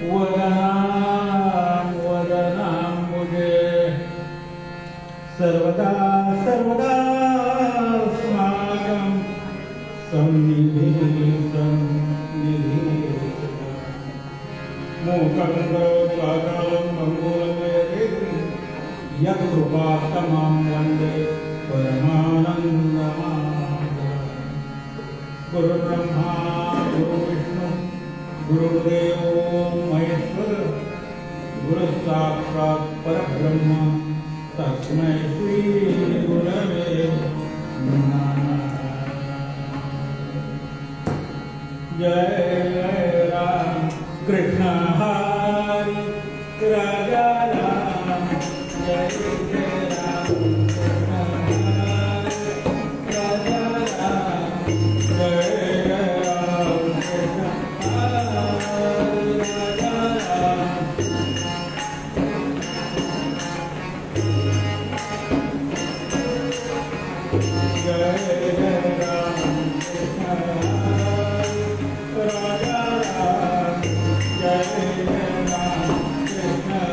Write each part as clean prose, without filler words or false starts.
वदनां वदनाम्बुजे सर्वदा सर्वदा अस्माकं सन्निधिं मूकं करोति वाचालं यत्कृपात्तमां वन्दे परमानन्दमाधवं गुरुब्रह्मा गुरुविष्णु गुरुदेवो महेश्वर गुरुसाक्षात् परब्रह्म तस्मै श्री गुरवे नमः। जय जय राम कृष्ण हरि राजा राम जय जय राम कृष्ण हरि राजा राम जय जय राम कृष्ण हरि राजा राम जय जय राम कृष्ण हरि राजा राम जय जय राम कृष्ण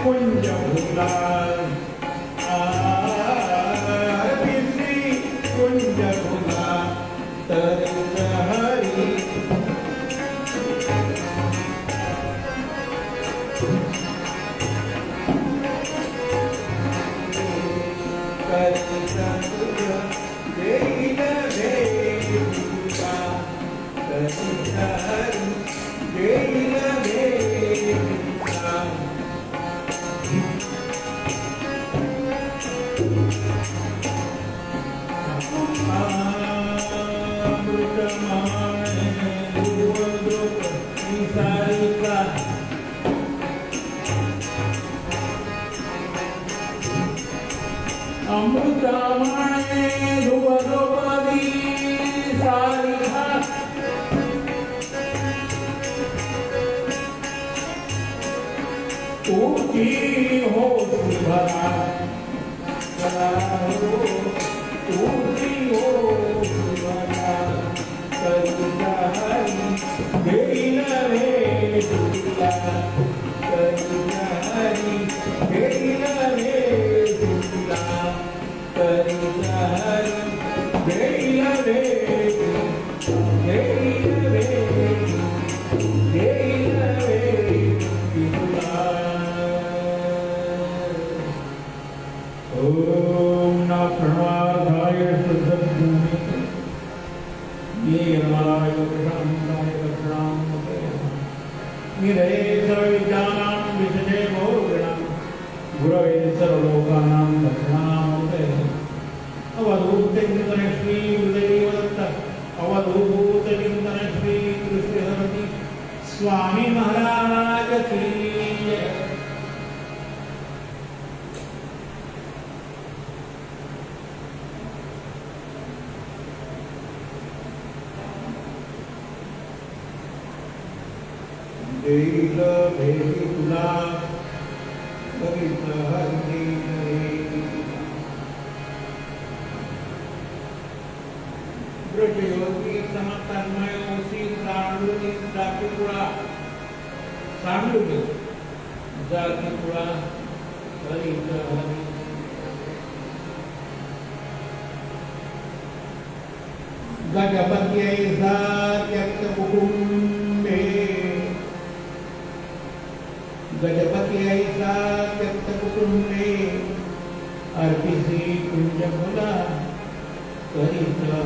कुंज फुला पिंपरी कुंज फुला तरुण हरी अमृतमणे ध्रुव द्रौपदी सारिका ऊंची हो भरा ऊंची हो भरा करुणा हरी देईल रे तुला करुणा हरी देईल रे तुला करुणा हरी देईल रे देईल रे देईल रे तुला ओम नमः प्रणवाधाय सद्गुरुने निर्मलाय कृष्णाय कृष्णामते निरये सर्वविद्यानां विषये बहुगुणां गुरवे सर्वलोकानां दक्षिणामूर्ते अवधूतचिन्तन श्री गुरुदेवदत्त अवधूतचिन्तन श्री कृष्णहरति स्वामी महाराज की जय। देईल भेटी तुला कविता हरी ब्रजयोगी समतन्मय ओसी सांडुनी जातीपुळा सांडुनी जातीपुळा कविता हरी गजपती ऐसा त्यक्त कुटुंबे गजपती ऐसा त्यक्त कुटुंबे अर्पिसी कुंज फुला करिता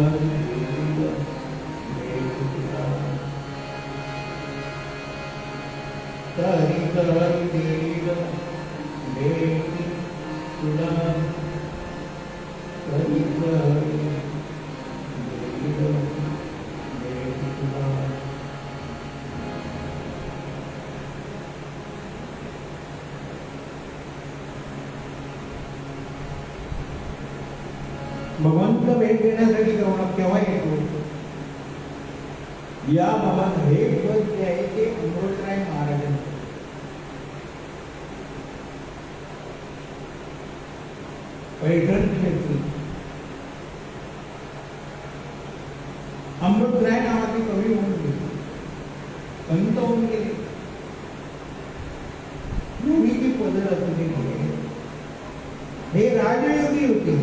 भगवंत भेट देण्यासाठी केव्हा येतो? या बाबत हे पद जे आहे ते अमृतराय महाराजांचे पैठण क्षेत्री अमृतराय नावाचे कवी होऊन गेले, संत होऊन गेले. योगीची पद रचली हे राजयोगी होते.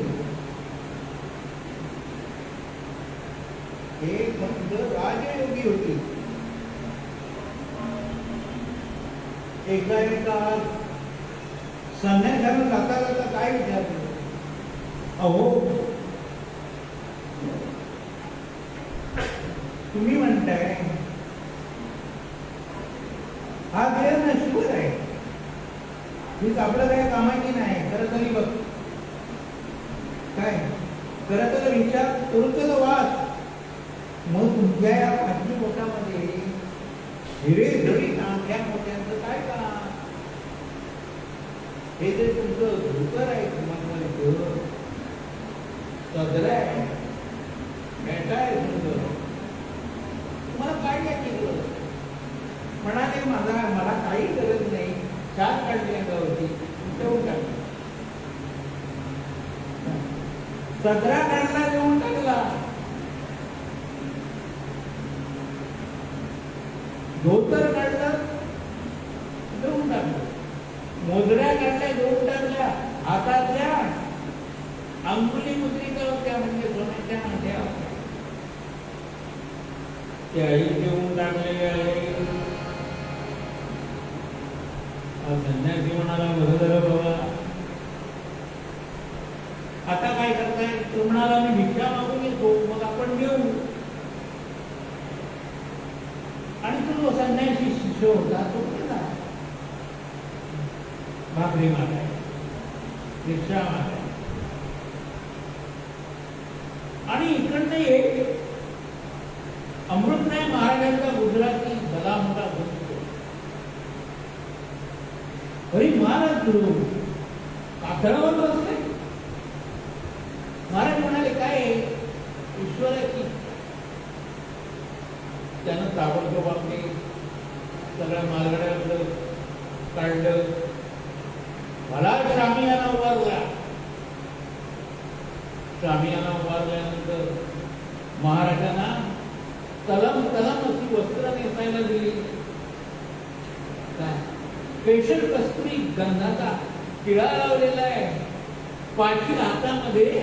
हे संत राजयोगी होते. एकदा एका संन्यासाला जाता जाता काय विचारलं, अहो तुम्ही म्हणताय हा देह नश्वर आहे, हीच आपलं काय कामाची नाही, खरं तरी बघ काय खरं तर विचार करूच वाच. मग तुमच्या या पाचवी पोटामध्ये हिरे जरी तांब्या मोठ्यांचं काय का? हे जे तुमचं धोतर आहे, तुम्हाला सदर आहे, मेटा आहे तुमचं, तुम्हाला काय काय केलं? म्हणाले मला काही गरज नाही, चार काढली अंगावरती ठेवून टाकली. सदरा काढला देऊन टाकला, धोतर काढलं देऊन टाकलं, मुद्रा काढल्या देऊन टाकल्या हातातल्या अंगुली मुद्रिका होत्या म्हणजे सोन्याच्या अंगठ्या होत्या त्याही देऊन टाकलेल्या आहे. संन्यासी म्हणाला बरं झालं बाबा आता काय करताय तो म्हणाला मी भिक्षा मागून येतो मग आपण देऊ आणि तो संन्यासी शिष्य होता तो केला भाकरी मागाय रिक्षा मागाय आणि इकडनं एक अमृतराय महाराजांचा गुजराती भला मोठा बसतो अरे महाराज गुरु कातळावर बसले महाराज म्हणाले काय ईश्वराची त्यानं ताबडतोब आपली सगळ्या मालगाड्यातलं काढलं मला शामियाना उभारला शामियाना उभारल्यानंतर महाराजांना तलम तलम अशी वस्त्र नेसायला दिली स्पेशल कस्तुरी गंधाचा टिळा लावलेला आहे पाठी हातामध्ये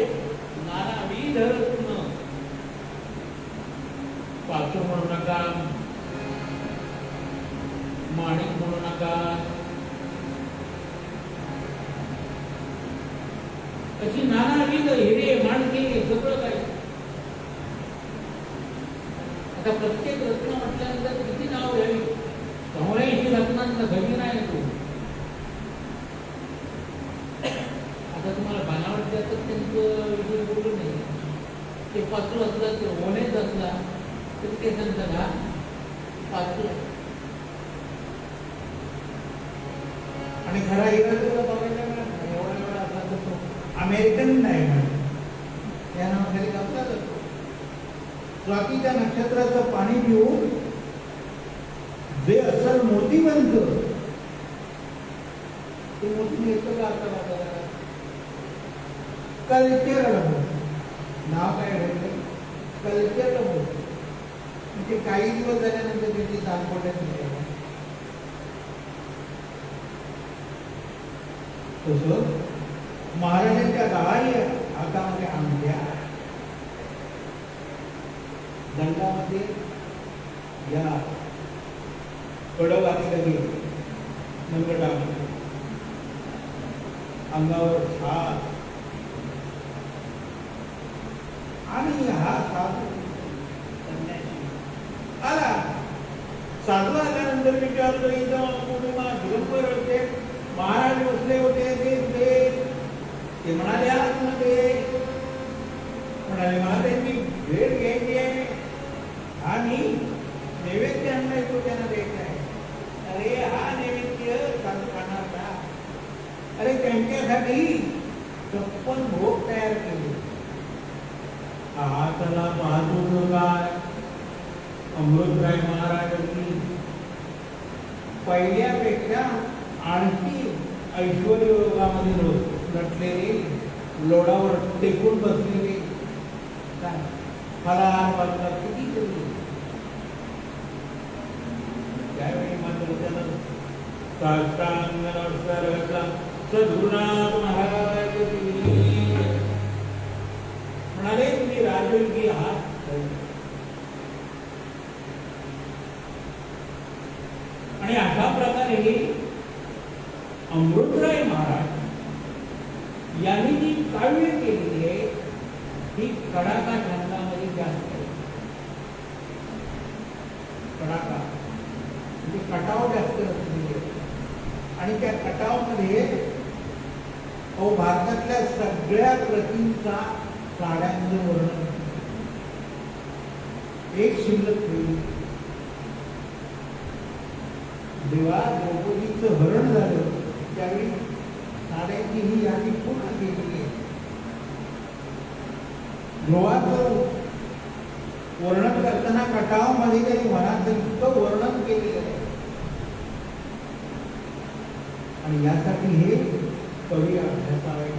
नानाविध रत्न पाचो म्हणू नका माणिक म्हणू नका अशी नानाविध हिरे माणके सगळं काही आता प्रत्येक रत्न म्हटल्यानंतर किती नाव घ्यावी 84 रत्नांचा खजिना आहे तो आता तुम्हाला बनावट त्यातच त्यांचं विषय बोलू नाही ते पाचू असलं ते ओनेच असला तर ते त्यांचा घा पाचू आणि खरा हिरा बघायला एवढा एवढा असला तर तो अमेरिकन डायमंड या नावाखाली कापला जातो स्वातीच्या नक्षत्राचं पाणी पिऊन जे असल मोती बनतं ते मोती मिळतं का आता बाजारात कल्चरल नाव काय राहिलं कल्चरल म्हणजे काही दिवस झाल्यानंतर त्याची दानपोट्यात मिळाली तसं महाराजांच्या गावाही हातामध्ये अंगठ्या दंडामध्ये या कडवाची लगे मनगटामध्ये अंगावर हात आणि हा साधू आला साधू आल्यानंतर विचारलं इथं पूर्णिमा दिवसभर होते महाराज बसले होते ते म्हणाले आतमध्ये म्हणाले महाराजांची भेट घ्यायची आहे आणि नैवेद्य आणलाय तो त्यांना द्यायचा आहे अरे हा नैवेद्य साधू खाणार का अरे त्यांच्यासाठी 56 भोग तयार केले हाताला पाहतो काय अमृतराय महाराजांनी पहिल्यापेक्षा आणखी ऐश्वर्योगामध्ये नटलेले लोडावर टेकून बसलेले काय फलाहार बाजूला किती केली त्यावेळी मात्र त्यानं साष्टांग नमस्कार घातला सद्गुरुनाथ महाराज म्हणाले तुम्ही राजयोगी आहात आणि अशा प्रकारे अमृतराय महाराज यांनी जी काव्य केलेली आहे ही कडाका छंदामध्ये जास्त आहे कडाका म्हणजे कटाव जास्त असलेली आहे आणि त्या कटावमध्ये भारतातल्या सगळ्या प्रतींचा साड्यांचं वर्णन एक शिल्लक ठेवली जेव्हा द्रौपदीचं हरण झालं त्यावेळी साड्यांची ही यादी पूर्ण केलेली आहे ध्रुवाचं वर्णन करताना कटावामध्ये त्यांनी वनाचं इतकं वर्णन केलेलं आहे आणि यासाठी हे कवी अभ्यासावे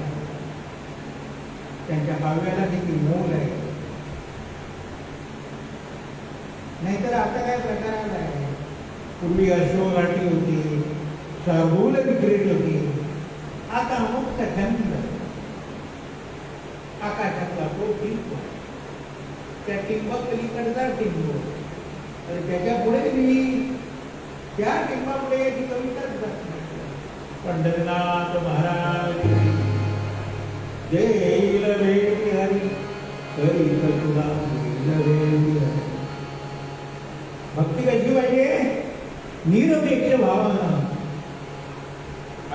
त्यांच्या काव्याला देखील मोल आहे नाहीतर आता काय प्रकार आला आहे पूर्वी अश्वघाटी होती शार्दूल विक्रेत होती मोठा छंद, आकाशातला तो टिंब, त्या टिंबापलीकडचा टिंब, तर त्याच्या पुढे मी त्या टिंबापुढे ती कविताच जात नाही. पंढरनाथ महाराज जय वेळी हरी हरी तुला भक्ती कशी पाहिजे? निरपेक्ष भावानं,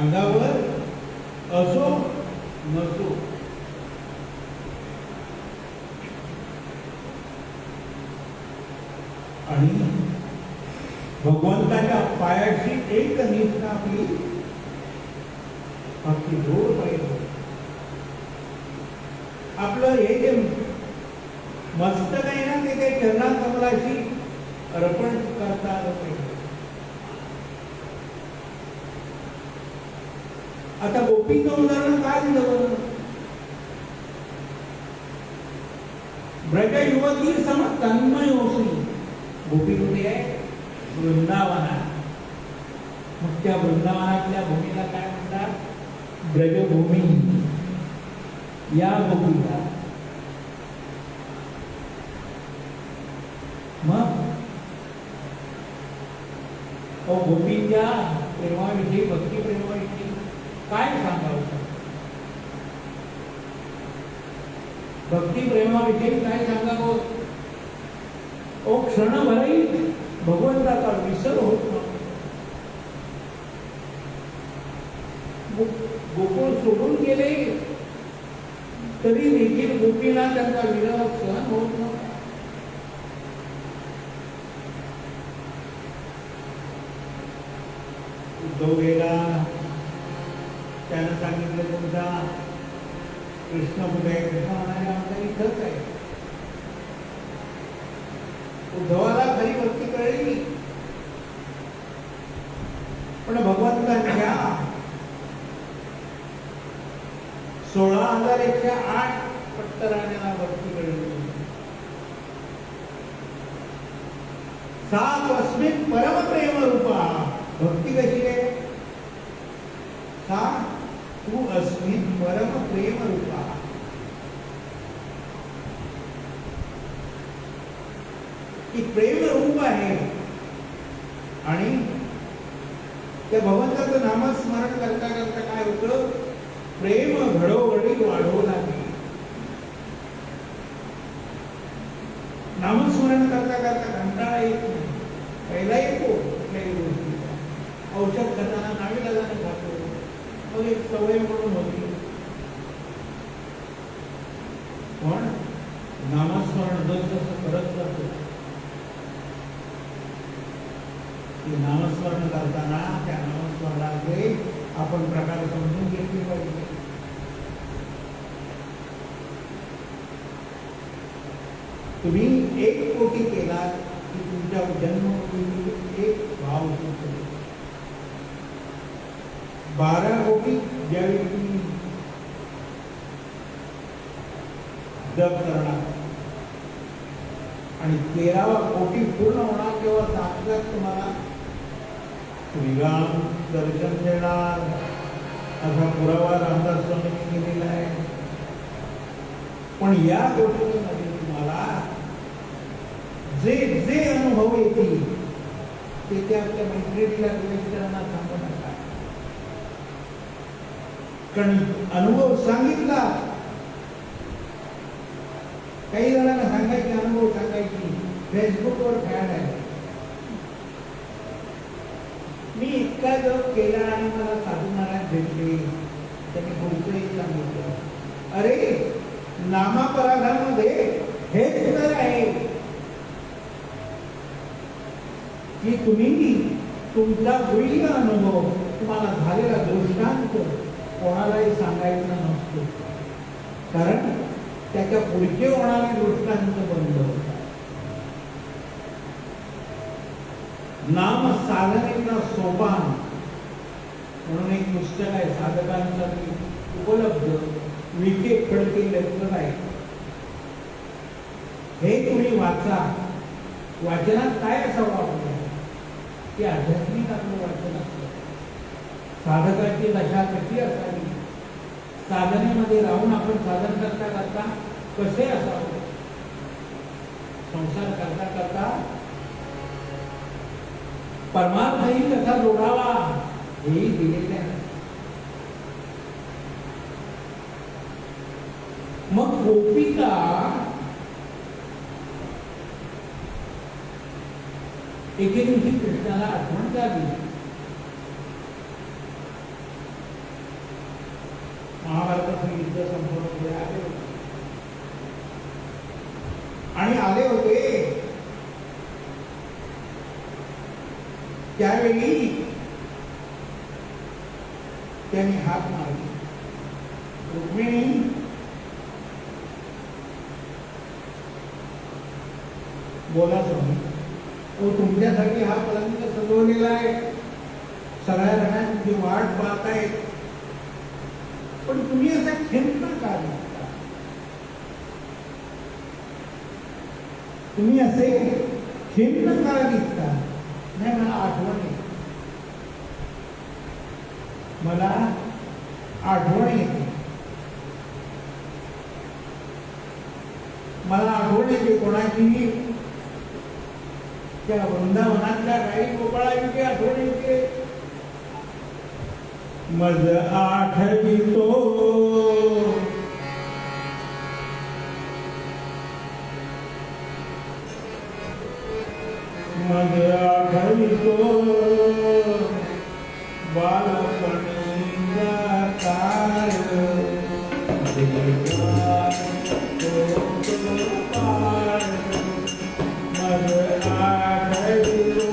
अंगावर असो नसो, आणि भगवंताच्या पायाशी एक निष्ठा आपली भक्ती जोड पाहिजे. आपलं हे जे मस्तक आहे ना, ते काही चरणा कमलाशी अर्पण करता आलं पाहिजे. आता गोपीचं उदाहरण काय दिलं? ब्रज युवती सम तन्मय होसी. गोपी कुठे आहे? वृंदावनात. मग त्या वृंदावनातल्या भूमीला काय म्हणतात? ब्रजभूमी. या गोपीला मग गोपींच्या प्रेमाविषयी, भक्ती प्रेमाविषयी काय सांगावं? भक्ती प्रेमाविषयी काय सांगावं? क्षणभरही भगवंताचा विसर होत नाही. गोकुळ सोडून गेले तरी देखील गोपीला त्यांचा विरह सहन होत नव्हता. उद्धव गेला, त्यानं सांगितलं तुमचा कृष्ण कुठे आहे? कृष्ण म्हणाले आमचा इथंच आहे. उद्धवाला खरी भक्ती कळली, पण भगवंतांच्या 16,108 पट्टराण्याला भक्ती कळली. सा तस्मिन् परम प्रेम रूपा. भक्ती कशी आहे? सा तू अस्मिन् परम प्रेम रूपा. की प्रेम रूप आहे, आणि त्या भगवंताचं नामस्मरण करता करता काय होतं? प्रेम घडोघडी वाढवू लागले. नामस्मरण करता करता कंटाळा येत नाही. पहिला येतो कुठल्याही गोष्टीचा, औषध खाताना नावीलाजाने खातो, मग एक सवय म्हणून होती. पण नामस्मरण जसं करत जातो, नामस्मरण करताना त्या नामस्मरणाचे आपण प्रकार समजून घेतले पाहिजे. तुम्ही 1 कोटी केला की तुमच्या जन्मभूमी एक भाव होतो. 12 कोटी ज्यावेळी तुम्ही जप करणार आणि 13वा कोटी पूर्ण होणार तेव्हा साक्षात तुम्हाला श्रीराम दर्शन देणार असा पुरावा रामदास स्वामींनी केलेला आहे. पण या गोष्टीमध्ये तुम्हाला जे जे अनुभव येतील ते आपल्या मैत्रिणीला मित्रांना सांगू नका. कारण अनुभव सांगितला, काही जणांना सांगायचे, अनुभव सांगायची फेसबुकवर फॅड आहे. मी इतका जप केला आणि मला साधू महाराज भेटले, त्यांनी पुढचंही सांगितलं, अरे नामापराधामध्ये हेच तर आहे की तुम्ही तुमचा होईल अनुभव, तुम्हाला झालेला दृष्टांत कोणालाही सांगायचा नसतो, कारण त्याच्या पुढचे होणारे दृष्टांत बंद होतात. नाम साधनेचा सोपान म्हणून एक पुस्तक आहे साधकांसाठी उपलब्ध, विखे खडके लेखक आहे. हे तुम्ही वाचा. वाचनात काय असावं आपलं? की आध्यात्मिक आपलं वाचन असतं. साधकाची दशा कशी असावी साधनेमध्ये राहून आपण साधन करता करता कसे असावं, संसार करता करता परमार्थही कसा जोडावा हेही दिलेले आहे. मग गोपिका एके दिवशी कृष्णाला आठवण झाली. महाभारताचं युद्ध संपूर्ण आले होते आणि आले होते त्यावेळी त्यांनी हात मारले. रुक्मिणी बोला स्वामी, तुमच्यासाठी हा पलंग सजवलेला आहे, सगळ्या जणांची तुमची वाट पाहत आहे, पण तुम्ही असा खिन्न का दिसता? तुम्ही असे खिन्न का दिसता? नाही, मला आठवण येते, मला आठवण येते, मला आठवण येते कोणाची? त्या वृंदावनातल्या गाई गोपाळांची आठवण येते. मज आठवितो मज आठवितो बालपणीचा काळ मज आठवितो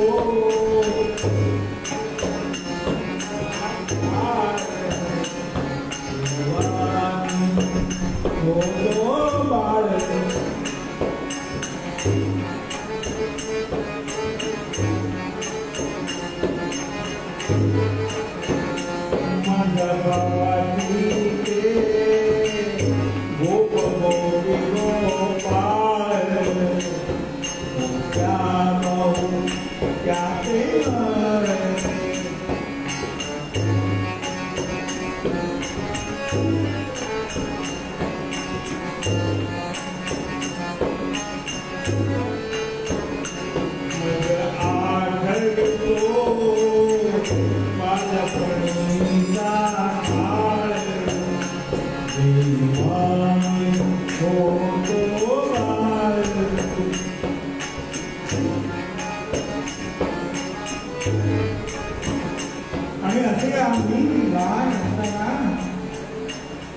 आणि असे आम्ही लहान असताना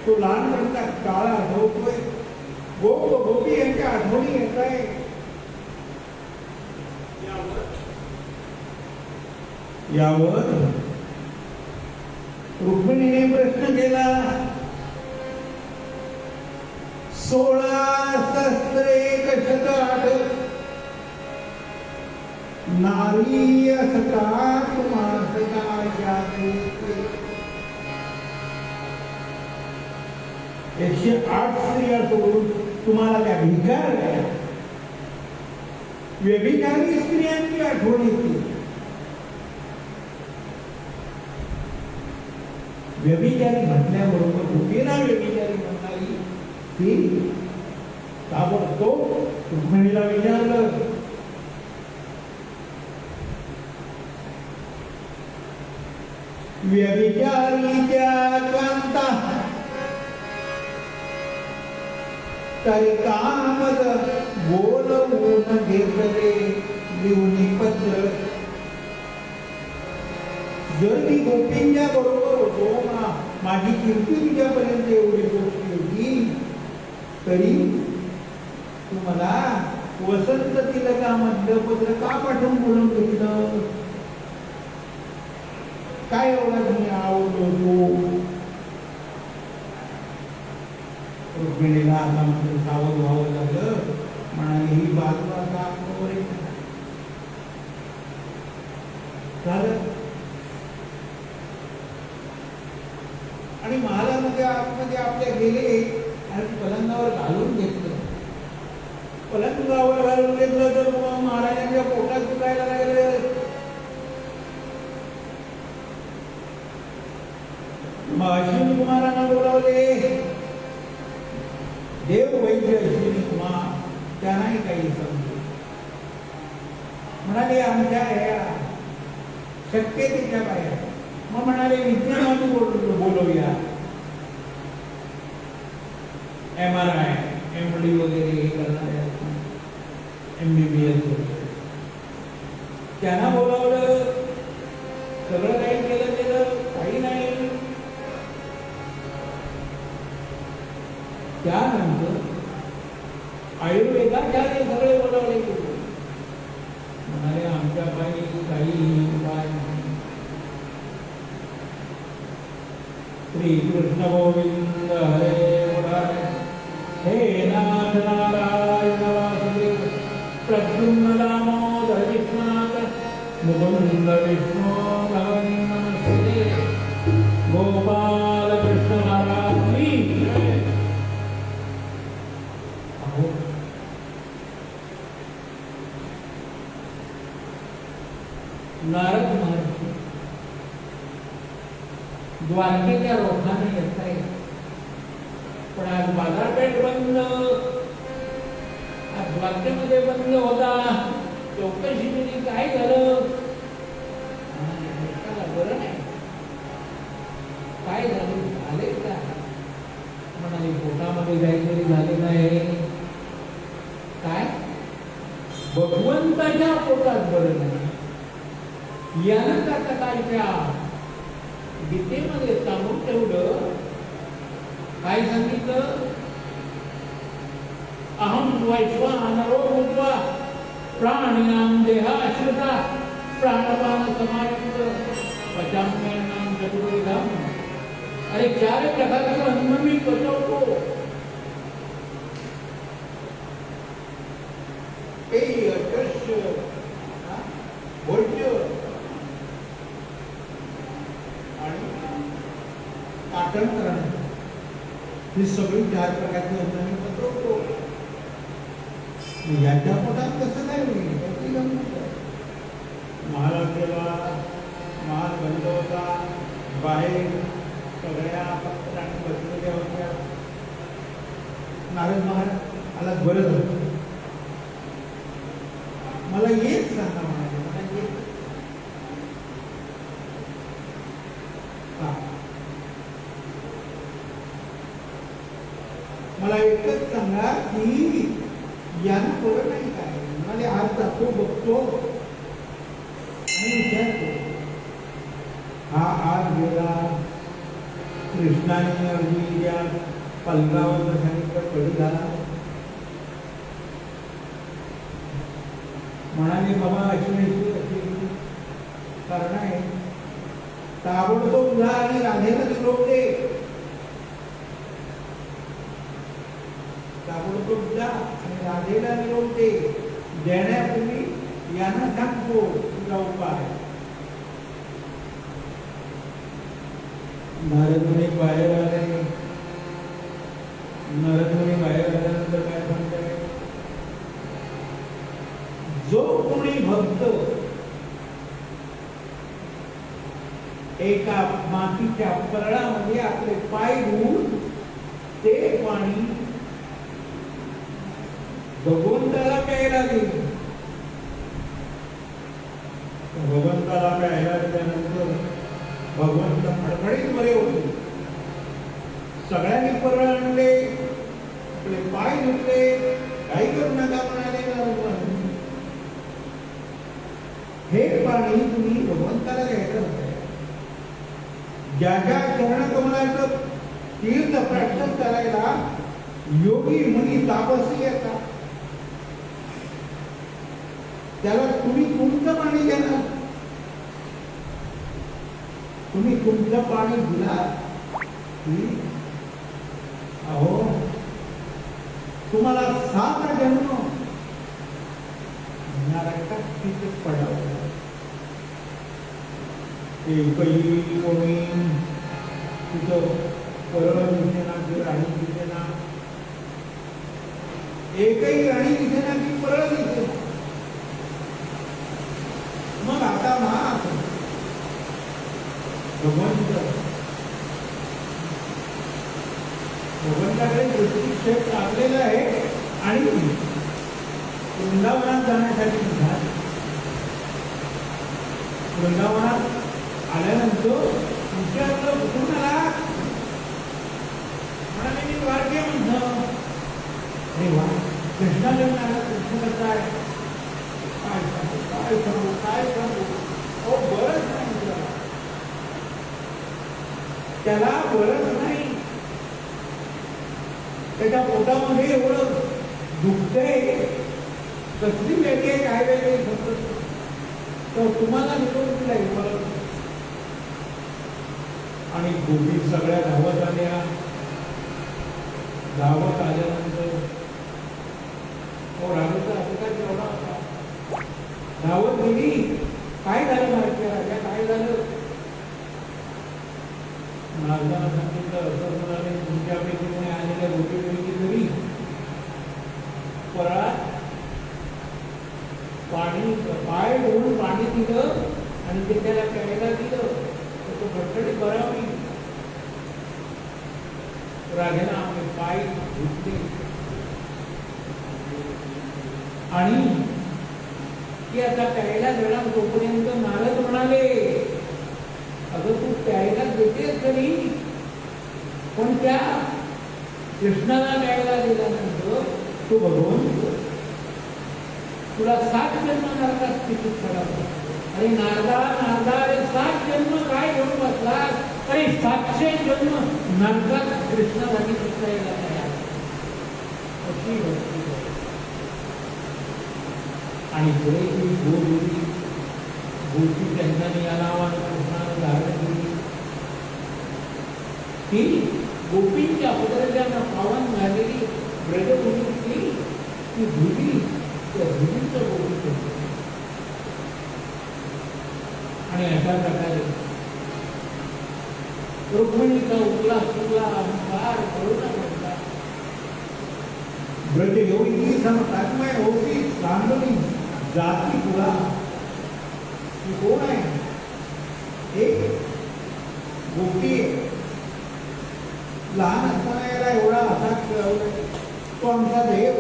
तो लहानपणचा काळ आठवतोय. गोप गोपी यांच्या आठवणी येत आहे. यावर रुक्मिणीने प्रश्न केला, 16 सहस्र 108 नारी असता तुम्हासता याते. 108 स्त्रिया सोडून तुम्हाला त्या भिकार व्यभिचारी स्त्रियांची आठवण येते. व्यभिचारी म्हटल्याबरोबर रुक्मिणीला व्यभिचारी म्हणणारी ती ताबडतोब रुक्मिणीला विचारलं, व्यभिचारीच्या कांता तरी कामद बोलवून घेतले लिहून पत्र. जर ती गोपींच्या बरोबर होतो ना, माझी कीर्ती तिच्यापर्यंत एवढी गोष्टी होती, तरी तू मला वसंत तिलकामधलं पत्र का पाठवून बोलून घेतलं? काय एवढा मी आवडलो? रुक्मिणीला आता मात्र सावध व्हावं लागलं. म्हणाली, ही बाजू आता आपल्यावर झालं. आणि महालामध्ये आतमध्ये आपल्या गेले आणि पलंगावर घालून घेतलं. पलंगावर घालून घेतलं तर महाराजांच्या पोटात दुखायला लागलं. मग अश्विनी कुमारांना बोलावले. देव वैद्य अश्विनी कुमार त्यांनाही काही समजले. म्हणाले आमच्या ह्या शक्यतेच्या बाहेर. मग म्हणाले विज्ञानाने बोलवूया. MRI MD वगैरे हे करणारे MBBS वगैरे त्यांना बोलावलं. सगळं काही केलं काही नाही. त्यानंतर आयुर्वेदाच्या सगळे बोलावले गेले. म्हणाले आमच्या काही उपाय नाही. श्री कृष्ण गोविंद हरे मुरारे हे नाथ नारायण वासुदेव प्रद्युम्न दामोदर विष्णुनाथ मुकुंद विष्णु भगवन् नमस्ते गोपाल कृष्ण महाराज की. नारद महर्षी द्वारकेच्या रोखाने येत आहे. पण आज बाजारपेठ बंद. आज द्वारकेमध्ये बंद होता. चौकशी केली काय झालं. बरं नाही काय झालं झाले का. म्हणाले पोटामध्ये काहीतरी झालेलं आहे. काय भगवंताच्या पोटात बरं नाही. यानं त्याचा काय त्या गीतेमध्ये सांगून ठेवलं. काय सांगितलं. अहम वैश्वानरो भूत्वा प्राणिनां देहाश्रिता प्राणपान समायुक्त पचाम्यान्नं चतुर्विधम्. अरे 4 प्रकारचं अन्न मी पचवतो. पेय अदृश्य भोज्य पाठन करणं ही सगळी 4 प्रकारची अन्न मी पचवतो. याच्या पोटात कसं काय होईल त्याची गंमत आहे. महाराज गेला. महाल बंद होता. बाहेर सगळ्या पत्रांनी बसलेल्या होत्या. नारद महाराज आला. बरं झालं मला हेच सांगा म्हणाले. मला हेच मला एकच सांगा की यानं बरं नाही काय. म्हणाले आज जातो बघतो आणि विचारतो. हा आज गेला. कृष्णाने अर्जुनीच्या पलंगावर सांगितलं कधी झाला. म्हणाले बाबा अशी कारण आहे. ताबडतोब जा आणि राधेला निरोप दे. ताबडतोब जा आणि राधेला निरोप दे. देण्यापूर्वी यांना सांगतो तुझा उपाय. नारदमुनी बाहेर आले. नारदमुनी बाहेर आल्यानंतर काय म्हणताय. जो कोणी भक्त एका मातीच्या परळामध्ये आपले पाय धुवून ते पाणी भगवंताला प्यायला देईल. भगवंताला प्यायला दिल्यानंतर भगवंत फडफडीत बरे होते. सगळ्यांनी परळ आणले. आपले पाय धुतले. काही करू नका म्हणाले. हे पाणी तुम्ही भगवंताला घ्यायचं होतं. ज्याच्या चरणकमलाचं तीर्थ प्राशन करायला योगी मुनी तापसी येतात. त्याला तुम्ही तुमचं पाणी घेणार. तुम्ही तुमचं पाणी दिला की अहो तुम्हाला 7 जन्म नरकात तिथे पडावं. एकही कोणी तिथं परळ दिसेना की राणी दिसेना. एकही राणी दिसेना की परळ दिसेना. मग आता भगवंत भगवंताकडे दृष्टिक्षेप लागलेला आहे आणि वृंदावनात जाण्यासाठी निघाल. वृंदावनात आल्यानंतर तुमच्याकडं कुठून आला म्हणाले मी द्वारके म्हणतो. अरे वा, कृष्णाकडून आला. कृष्ण कसा आहे? काय सांगू काय सांगू काय सांगू. अहो बरंच नाही त्याला बरंच नाही. त्याच्या पोटामध्ये एवढं दुखतंय. कसली वेगळी काय वेगळी समजत तर तुम्हाला निरोप दिलाय मला. आणि गोपी सगळ्या धावत आल्या. धावत आल्यानंतर राजाचा अधिकार एवढा होता. धावत गेली. काय झालं माहिती राजा? काय झालं? नारदाला सांगितलं. असं म्हणाले तुमच्यापैकी कोणी आलेल्या गोपीपैकी तरी परात पाणी पाय धुवून पाणी दिलं आणि ते त्याला प्यायला दिलं तर तो घटघटी बरा होईल. राजाने आपले पाय धुतले आणि की आता प्यायला देणार. तोपर्यंत नारद म्हणाले अगं तू प्यायला देतेस तरी पण त्या कृष्णाला प्यायला दिल्यानंतर तू भगवंत तुला 7 जन्म नरकात स्थितीत पडावा. अरे नारदा नारदा, अरे 7 जन्म काय घेऊन बसलास? अरे 700 जन्म नरकात कृष्णासाठी सुटायला तयार. अशी भक्ती आणि पुढे ती गोपी गोपी त्यांच्याने या नावानं कृष्णानं धारण केली. ती गोपींच्या उदरल्यानं पावन झालेली ब्रजभूमी ती धुली. त्या धुलीचं गोपी केली. आणि अशा प्रकारे रुक्मिणीचा उरला सुरला अहंकार करुणा घडला. ब्रज योगी समतात्मय होती चांगली जाती तुला. ती कोण आहे? एक गोपी लहान असताना याला एवढा असा खेळवला तो आमचा देव.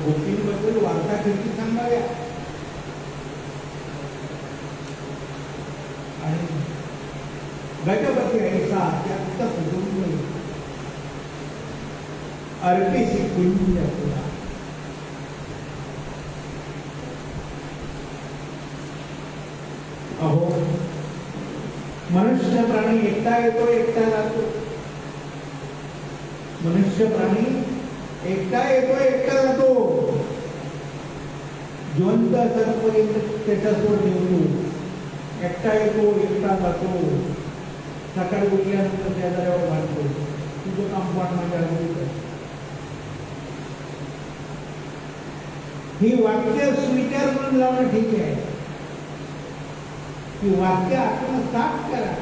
गोपींबद्दल वार्ता किती सांगाव्या. आणि गजपती ऐसा अत्यंत कुटुंब अर्पिसी कुंज तुला. अहो मनुष्य प्राणी एकटा येतो एकटा जातो. मनुष्य प्राणी एकटा येतो एकटा जातो. जिवंत असतानापर्यंत त्याच्यासोबत निवडू. एकटा येतो एकटा जातो. सकाळी उठल्यानंतर शेजाऱ्यावर वाटतो तुझं काम पाठ माझ्या अगदी. ही वाक्य स्वीकार म्हणून लावणं ठीक आहे. ती वाक्य आत्मसात करा.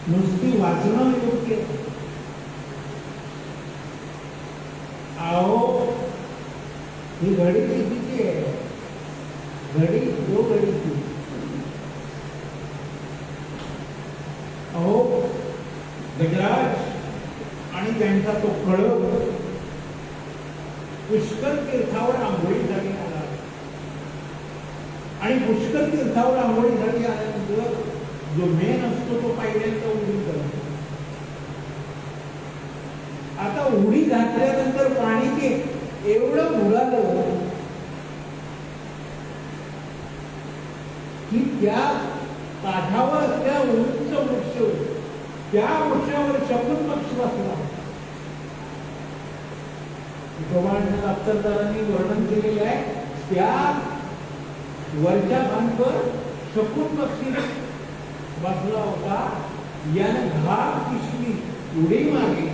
नुसती वाचणं योग्य. अहो ही घडी कितीची आहे? घडी जो घडीची. अहो गजराज आणि त्यांचा तो खळग पुष्कर तीर्थावर आंघोळीसाठी आला. आणि पुष्कर तीर्थावर आंघोळीसाठी आल्यानंतर जो मेन असतो तो पहिल्यांदा उडी करतो. आता उडी घातल्यानंतर पाणी ते एवढं बुडालं की त्या काठावर असलेला उंच वृक्ष, त्या वृक्षावर शकुन पक्षी बसला. भगवान अप्सरदारांनी वर्णन केलेले आहे. त्या वरच्या भागावर शकुन पक्षी बसला होता. याने घाग पिशवी उडी मारली.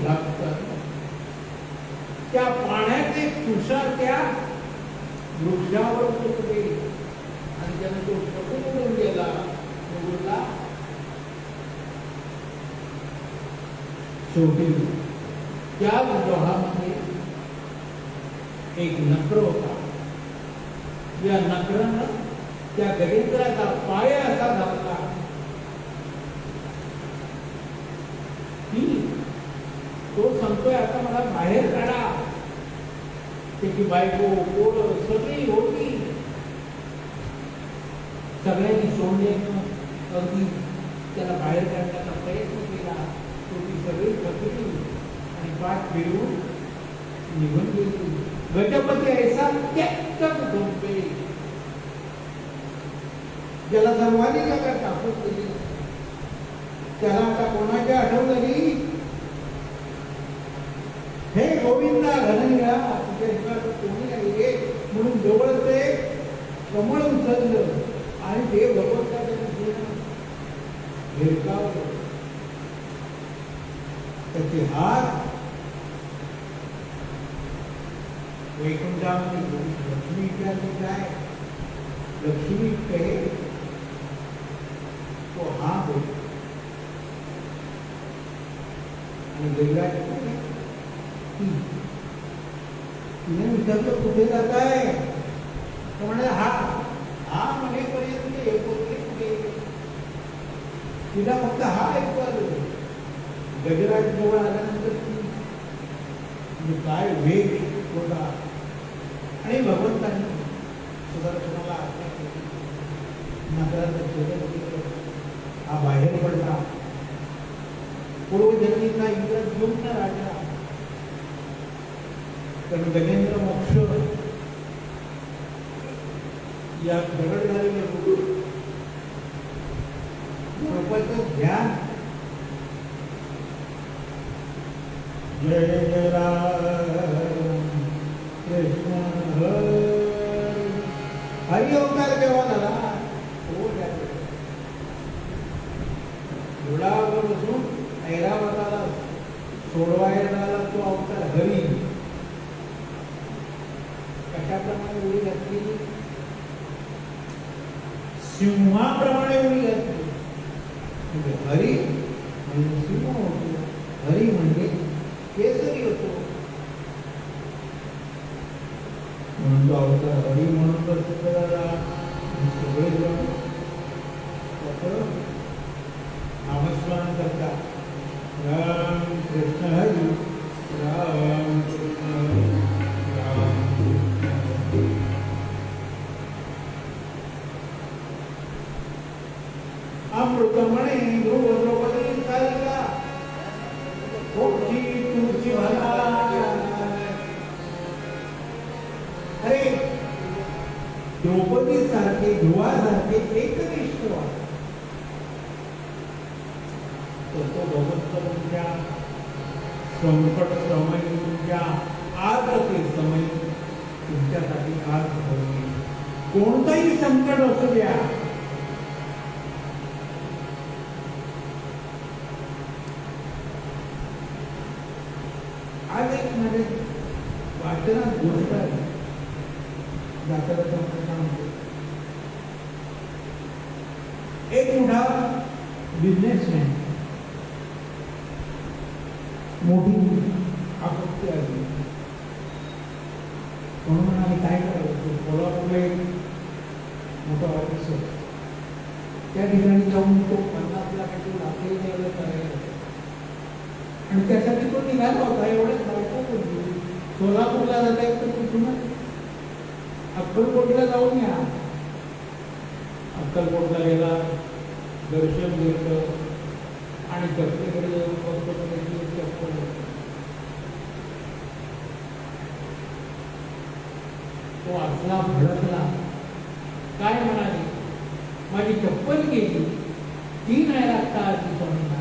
त्या पाण्याचे तुषार त्या वृक्षावर पोचले आणि त्याने तो शकुन उडून गेला. बोलला शेवटी त्या विद्रोहामध्ये एक नक्र होता. या नक्रानं त्या गजेंद्राचा पाय असा घातला मला बाहेर काढा. त्याची बायको पोरं सगळी होती. सगळ्यांनी सोडल्यानं अगदी त्याला बाहेर काढण्याचा प्रयत्न केला. तो ती सगळी थकली आणि पाठ फिरवून निघून गेली. गजपती ऐसा त्यक्तम झोपे, ज्याला सर्वांनी जगात टाकून दिली, त्याला आता कोणाची आठवण झाली? हे गोविंदा घननिळा, तुझ्या हिच्यात कोणी नाही रे म्हणून जवळ ते कमळ उचललं आणि ते भगवंताच्या हिरकावलं. त्याचे हात वैकुंठामध्ये लक्ष्मी विचारली काय? लक्ष्मी कहे तो हा हो. आणि गैराज तिने विचारलं कुठे जात आहे? तो म्हणे हा हा म्हणेपर्यंत हे पोरगे कुठे? तिला फक्त हा ऐकू. गजराज जवळ आल्यानंतर काय वेग होता. आणि भगवंतांनी सुदर्शनाला आज्ञा केली. नगरात हा बाहेर पडला. पूर्वजन्मीचा इंद्रद्युम्न राजा, पण गजेंद्र मोक्ष या प्रगट झालेल्या रूपाचं ध्यान. जय जय राम कृष्ण हरी अवतार केव्हा झाला? घोडावर बसून ऐरावताला सोडवायला तो अवतार हरी. कशाप्रमाणे उडी घातली? सिंहाप्रमाणे उडी घातली. म्हणजे हरी म्हणजे सिंह होतो, हरी म्हणजे केसरी होतो. म्हणून तो अवतार हरी म्हणून प्रसिद्ध झाला. सगळे जण नामस्मरण करतात. राम कृष्ण हरी, राम कृष्ण हरी, राम कृष्ण हरी. अमृतमणे ध्रुव द्रौपदी सारिका ओठी तुझी भला. अरे द्रौपदी सारखे ध्रुवासारखे एकनिष्ठ व्हा. तो भगवंत तुमच्या संकट समय, तुमच्या आजचे समय तुमच्यासाठी आज होईल. कोणतंही संकट असू द्या, आज एक म्हणजे वाचनात गोष्ट आहे. जाता सांगतो. एक मोठा बिझनेसमॅन, मोठी आपत्ती आली म्हणून आम्ही काय करायचं? कोल्हापूरला एक मोठं ऑफिस होतं. त्या ठिकाणी जाऊन तो 50 लाखाची लाकडी द्यायला करायला आणि त्यासाठी तो निघाला होता. एवढ्याच बायको बोलली सोलापूरला जाता येत तर तिथून अक्कलकोटला जाऊन या. अक्कलकोटला गेला, दर्शन घेतलं आणि चक्रीकडे जाऊन बघतो त्याची चप्पल तो असला भडकला. काय म्हणाले? माझी चप्पल गेली, ती नाही लागता आधी स्वामींना.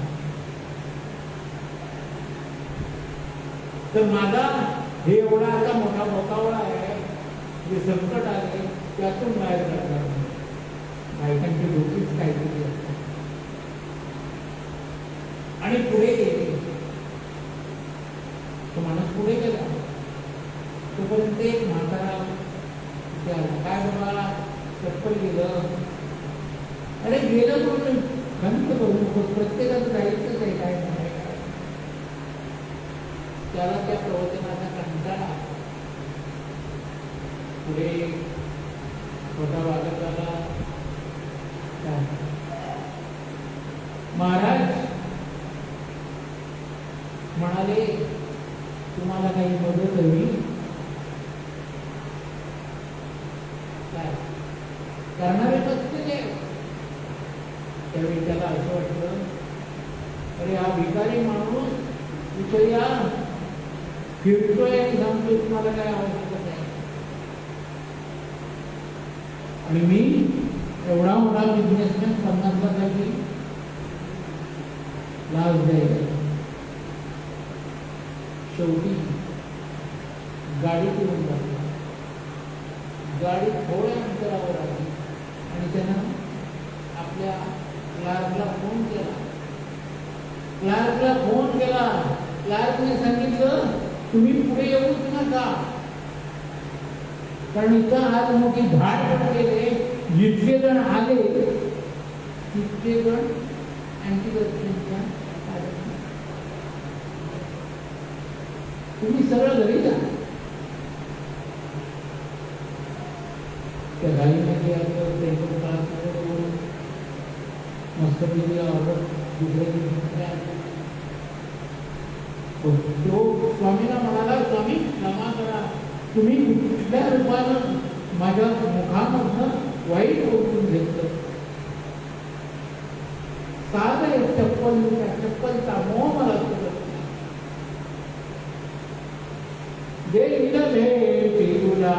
तर माझा हे एवढा आता मोठा मोकावळा आहे, जे संकट आले त्यातून बाहेर काढणार. बायकांची डोकीच काहीतरी असतात. आणि पुढे गेले. तो माणूस पुढे गेला तोपर्यंत एक म्हातारा काय बाबा चप्पल गेलं. अरे गेलं म्हणून खंत करू नको, प्रत्येकाचं जायचंच आहे. काय नाही त्याला त्या प्रवचनाचा कंटाळा. पुढे छोटा वागत आला. महाराज म्हणाले तुम्हाला काही मदत हवी काय करणारे नसते ते. त्यावेळी त्याला असं वाटलं, अरे हा भिकारी माणूस इथं या फिरतोय आणि सांगतोय तुम्हाला काय आवश्यकता आहे. आणि मी एवढा मोठा बिझनेसमॅन 50 लाखाची लाच द्यायला. शेवटी गाडीत येऊन जाते. गाडी थोड्या अंतरावर आली आणि त्यानं आपल्या क्लार्कला फोन केला. क्लार्कने सांगितलं, तुम्ही पुढे येऊच नका, कारण इथं आज मोठी धाड पडलेले. जितके जण आले तितके जण अँटी करप्शनच्या, तुम्ही सरळ घरी जा. त्या गाडीमध्ये मस्तपैकी ऑर्डर दुसऱ्या दिवशी तो स्वामीला म्हणाला, स्वामी क्षमा करा, तुम्ही कुठल्या रूपानं माझ्या मुखामधनं वाईट ओळखून घेतलं. साधं एक चप्पलचा मोह मला सुचत नाही. देवीला भेटी तुला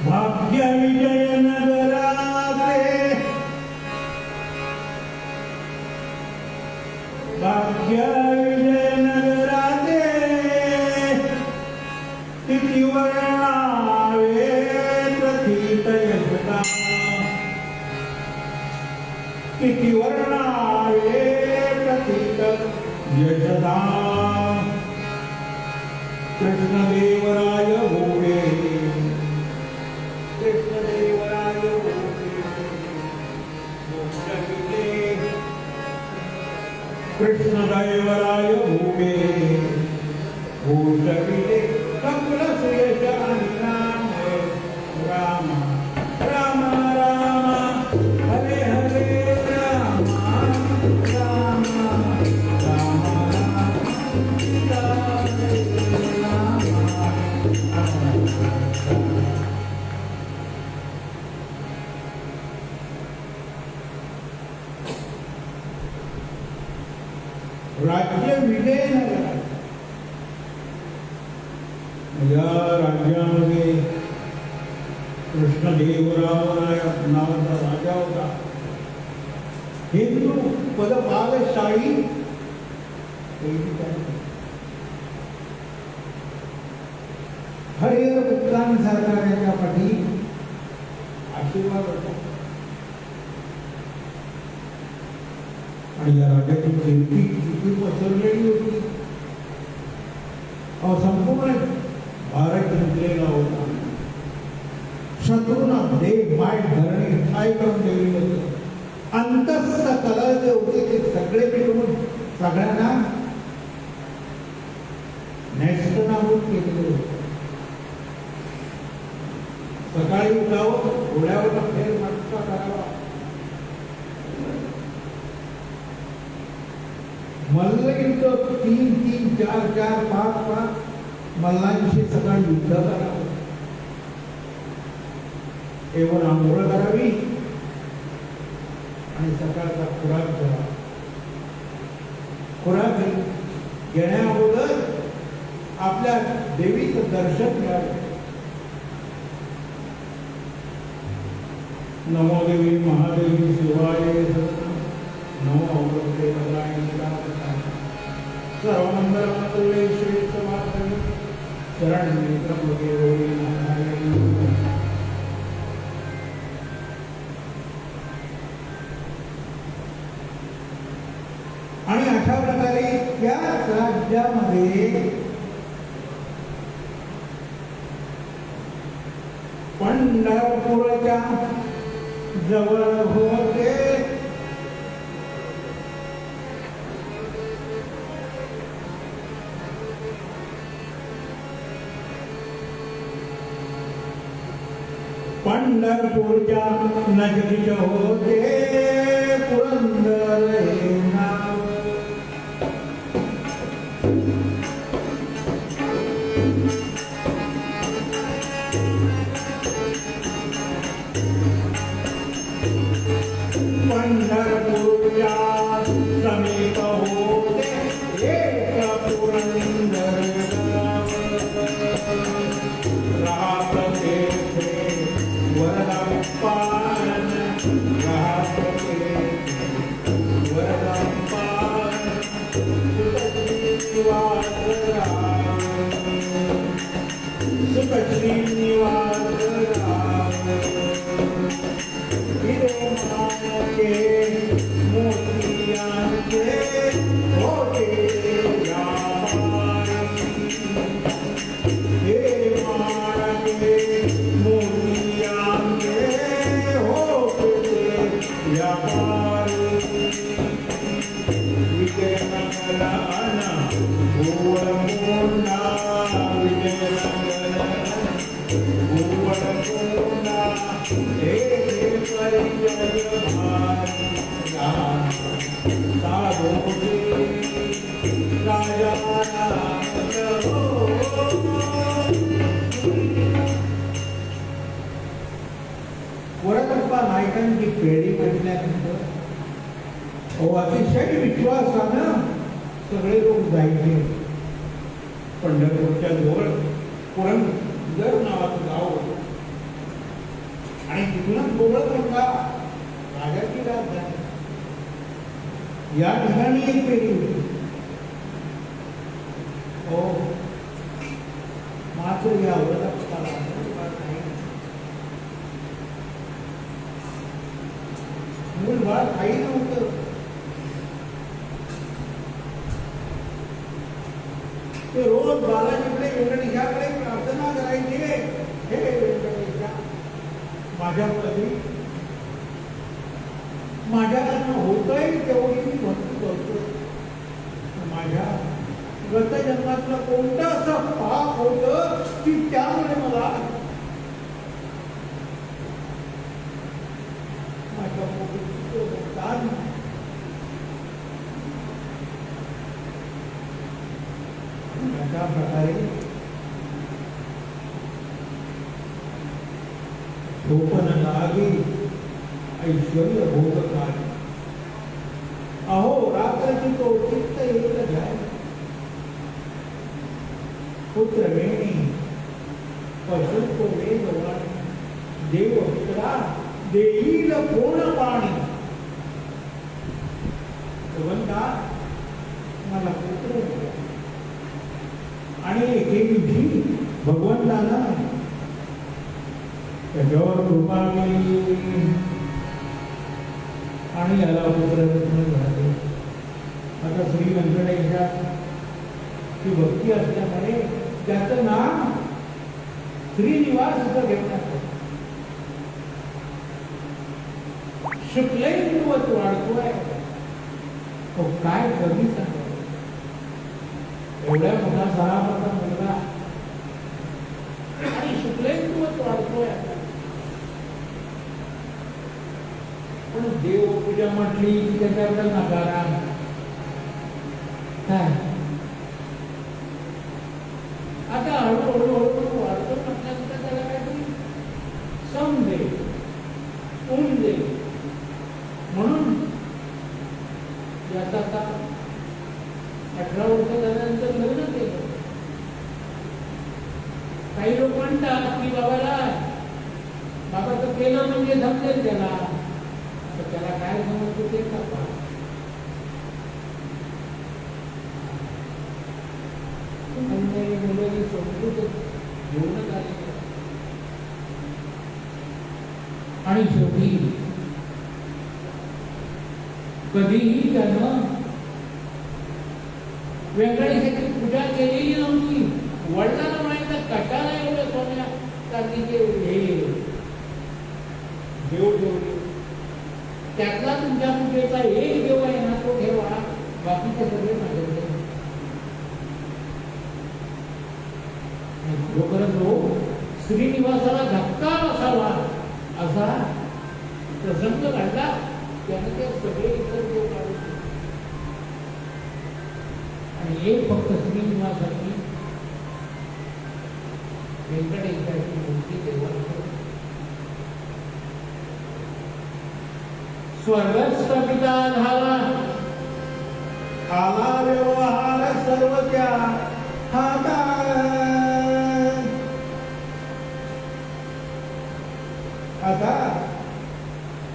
भाग्य विजयनगराचे भाग्य विजयनगराचे किती वर्णावे प्रथित यशता किती वर्णावे प्रथित यशता कृष्णदेवराय भोगे कृष्णदेवराय कृष्णदेवराय भूमे भूषविले ककुल सुयश आणि राम राम राम राम हरे हरे राम राम राम राज्य विजयनगर या राज्यामध्ये कृष्णदेवराय नावाचा राजा होता. हिंदू पदपालशाही हरिहर बुद्धान सरकारच्या पाठी आशीर्वाद होता आणि या राजाची कीर्ती किती पसरलेली होती. संपूर्ण भारत जिंकलेला होता. शत्रूंना देव माय धरणी ठाय करून दिलेलं होतं. अंतस्थ कला जे होते ते सगळे मिळून सगळ्यांना नेस्तनाबूत केलेले होते. सकाळी उठावं, घोड्यावर फेर नाश्ता करावा, मल्लयुद्ध 3-3, 4-4, 5-5 मल्लांशी सकाळी युद्ध करावं, एवढं आंघोळ करावी आणि सकाळचा खुराक घ्यावा. खुराक घेण्याअगोदर आपल्या देवीचं दर्शन घ्यावं. नमो देवी महादेवी शिवाय नमो अमृते भद्राय सर्वमंगलमंगले श्री समाधि शरण्ये त्र्यंबके गौरी नारायणी. आणि अशा प्रकारे त्या राज्यामध्ये पंढरपूरच्या जवळ होते पंढरपूरच्या नगरीचे होते पुरंदर हे नाव. पंढरपूरच्या समीप होते एक पुरंदर गाव. राहते वरदापान राहते वरदापान सुखश्रीनिवास राम सुखश्रीनिवास राम. हिरे मानके मोतियांचे होते व्यापारी. हे मानके मोतियांचे होते व्यापारी. विजयनगराना भुवनमुंडा विजयनगर भुवनमुंडा हे परिजय भारी साधोजी राजा वरदप्पा नाईक बायकांची पेढी म्हटल्यानंतर अतिशय विश्वासानं सगळे लोक जायचे. पंढरपूरच्या जवळ पुरंदर नावाचं गाव होतं आणि तिथूनच गोवळ मोठा राजाची राजधानी. या ठिकाणी एक पेढी होती. हो, मात्र या आवडता मूल बाळ काही नव्हतं. ते रोज बालाजीकडे व्यंकटेशाकडे प्रार्थना करायचे, हे व्यंकटेशा माझ्याप्रती माझ्याकडनं होतंय तेवढी मी भक्ती करतो. माझ्या गत जन्मातलं कोणतं असं पाप होतं की त्यामुळे मला माझ्या अशा प्रकारे झोपन लागे ऐश्वर्य भोग काढ. अहो रात्रची तो चित्त एक जाय. पुत्र वेणी पशुत्व वेगवाणी. देव पुत्रा देईल कोण पाणी. भगवंता मला पुत्र आणि एके दिवशी भगवंतानं त्याच्यावर कृपा केली आणि याला पुत्र झाले. आता श्री व्यंकटेशा ची भक्ती असल्यामुळे त्याचं नाव श्रीनिवास असं घेण्यात आलं. शुक्लैर्वत वाढतोय. तो काय कधी सांगतो. एवढ्या मोठा 6 वर्षाचा मुलगा आणि शुक्लैर्वत वाढतोय. पण देवपूजा म्हटली की त्याच्याकडे नकारा काय. आता हळूहळू वाढतो म्हटल्यानंतर त्याला काहीतरी समजे उमजे म्हणून याचा आता 18 वर्ष झाल्यानंतर लग्न केलं. काही लोक म्हणतात की बाबा तर केलं म्हणजे समजेल त्याला. तर त्याला काय समजतो ते का. मुलं समजूत घेऊनच आले आणि शेवटी कधीही त्यानं व्यंकटेशाची पूजा केलेली नव्हती. वडिलांना म्हणायचं कशाला एवढं सोन्या चांदीचे हे देव ठेवले. त्यातला तुमच्या पूजेचा एक देव आहे ना तो ठेवा, बाकीचे सगळे माझ्याकडे. खरोखरच श्रीनिवासाला धक्का बसावा असा प्रसंग घडला. त्याने ते सगळे इतर देव काढले आणि एक फक्त श्रीनिवासाची व्यंकटेशाची मूर्ती देवाला. स्वर्गस्थ पिता झाला, आला व्यवहार सर्व त्या हातात. आता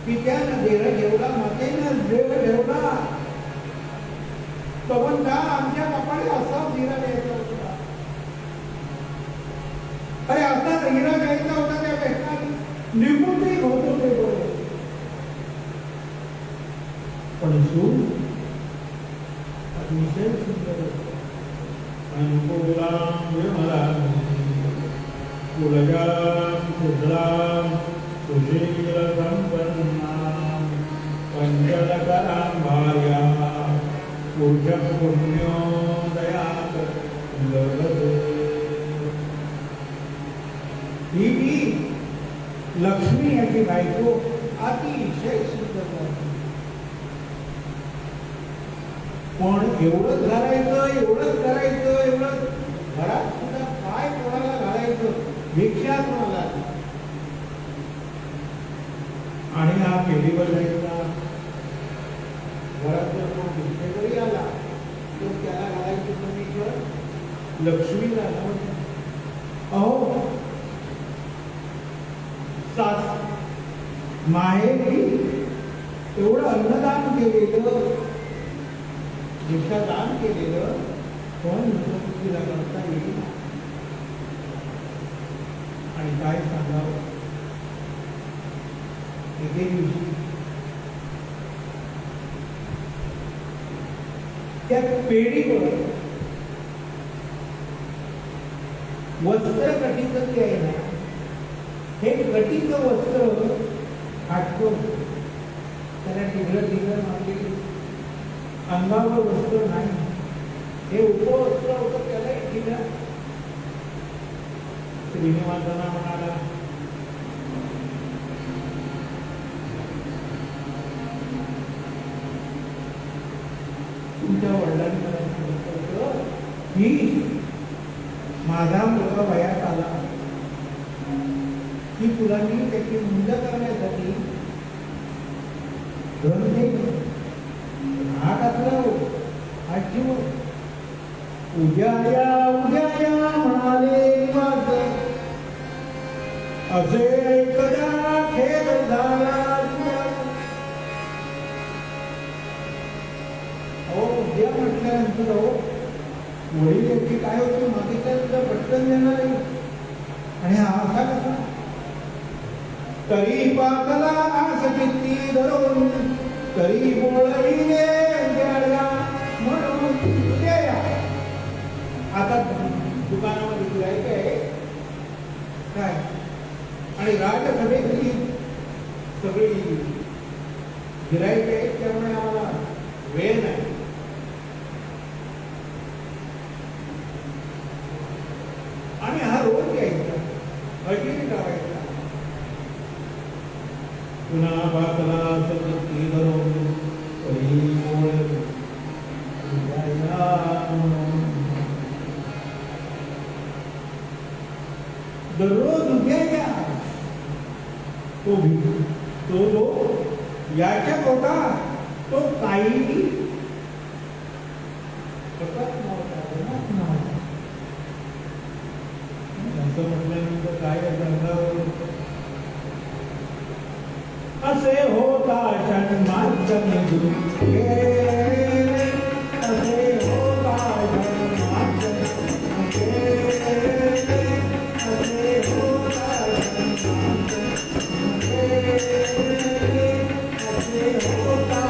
पित्यानं देह ठेवला, मातेनं देह ठेवला. भगवंता आमच्या कपाळी असा हिरा द्यायचा होता. अरे असा हिरा द्यायचा होता त्या व्यक्ती निघूनही होतो ते बरोबर. पण सूर अतिशय सुंदर अनुकूलां विमलां कुलजां कुशलां सुशीलसम्पन्नां पञ्चदकरां भार्यां पूज्यं पुण्योदयात् लभते. ही लक्ष्मी याची बायको अतिशय सुंदर होती. पण एवढंच घालायचं, एवढंच करायचं, एवढं घरात सुद्धा काय कोणाला घालायचं भिक्षा कोणाला. आणि आणि हा पेढीवर जायचा. घरात जर कोण भिक्षेकरी आला तर त्याला घालायची परमेश्वर लक्ष्मीला नव्हतं. अहो माहेरी एवढं अन्नदान केलेलं, भिक्षादान केलेलं कोण तिला करता येईल? आणि काय सांगावं, एके दिवशी त्या पेढीवर वस्त्र कटिंग जे आहे ना, हे कटिंग वस्त्र फाटकं, त्याला ढिगळं ढिगळं मारली, अंगावर वस्त्र नाही, हे उपवस्त्र होतं त्यालाही ढिगळं. श्रीनिवासांना म्हणाला, तुमच्या वडिलांनी मला सांगितलं होतं की माझा मुलगा वयात आला की तुला मी त्याची मुंज करण्यासाठी धन देईन. हा टाकला आजी उद्या या म्हणाले निवास, असे ऐकल्या खेद झाला. अहो उद्या म्हटल्यानंतर अहो वडील याची काय होती मागितल्या तुला पटकन देणार आहे. आणि हा असा कसा? तरी पाकला आस किती धरून, तरी बोळविले द्यायला म्हणून द्या. आता दुकानामध्ये गिरायक आहे काय, आणि राजसभेतली सगळी गिरायक आहे, त्यामुळे आम्हाला वेळ नाही. आणि हा रोज यायचा, हजेरी लावायचा. पुन्हा बातला सगळी धरून दररोज उद्या या. तो याच्या पोटात तो काही असं म्हटल्यानंतर काय सांगावं, असे होता जन्मात जन्म, असे होता जन्मात असे होता असे होता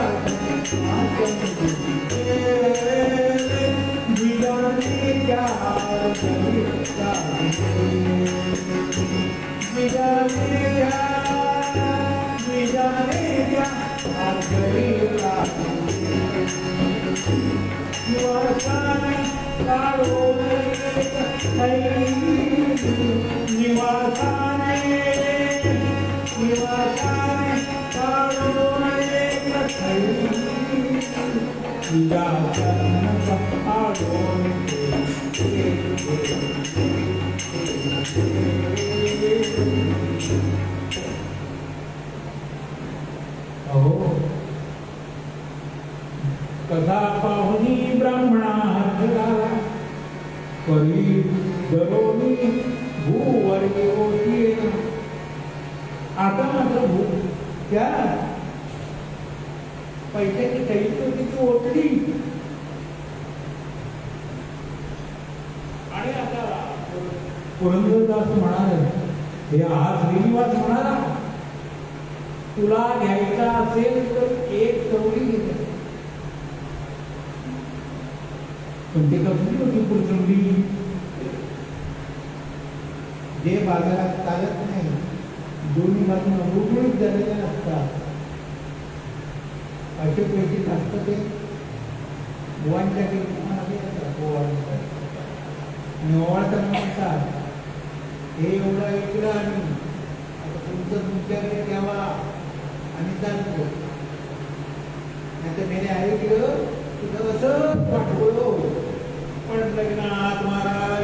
कथा पाहुनी ब्राह्मणा हरला, करी दरोनी भूवर्गी होती. आता मात्र भू त्या पैशाची थैली होती ती ओढली. आणि आता पुरंदरदास म्हणाले, हे आज श्रीनिवास म्हणाला, तुला घ्यायचा असेल तर एक चवडी घे. पण ते कसली होती पुरचंडी, जे बाजारात चालत नाही, दोन्ही बाजूला गुळगुळीत झालेल्या नसतात, असे पैसे जास्त ते गोवांच्या ठिकाणी आणि ओवाळताना म्हणतात, हे एवढा इकडं आणि आता तुमचं तुमच्याकडे द्यावा आणि चालतो. नाहीतर मेरे आहे तिकडं तुझं असं पाठवलो पण लग्नात महाराज.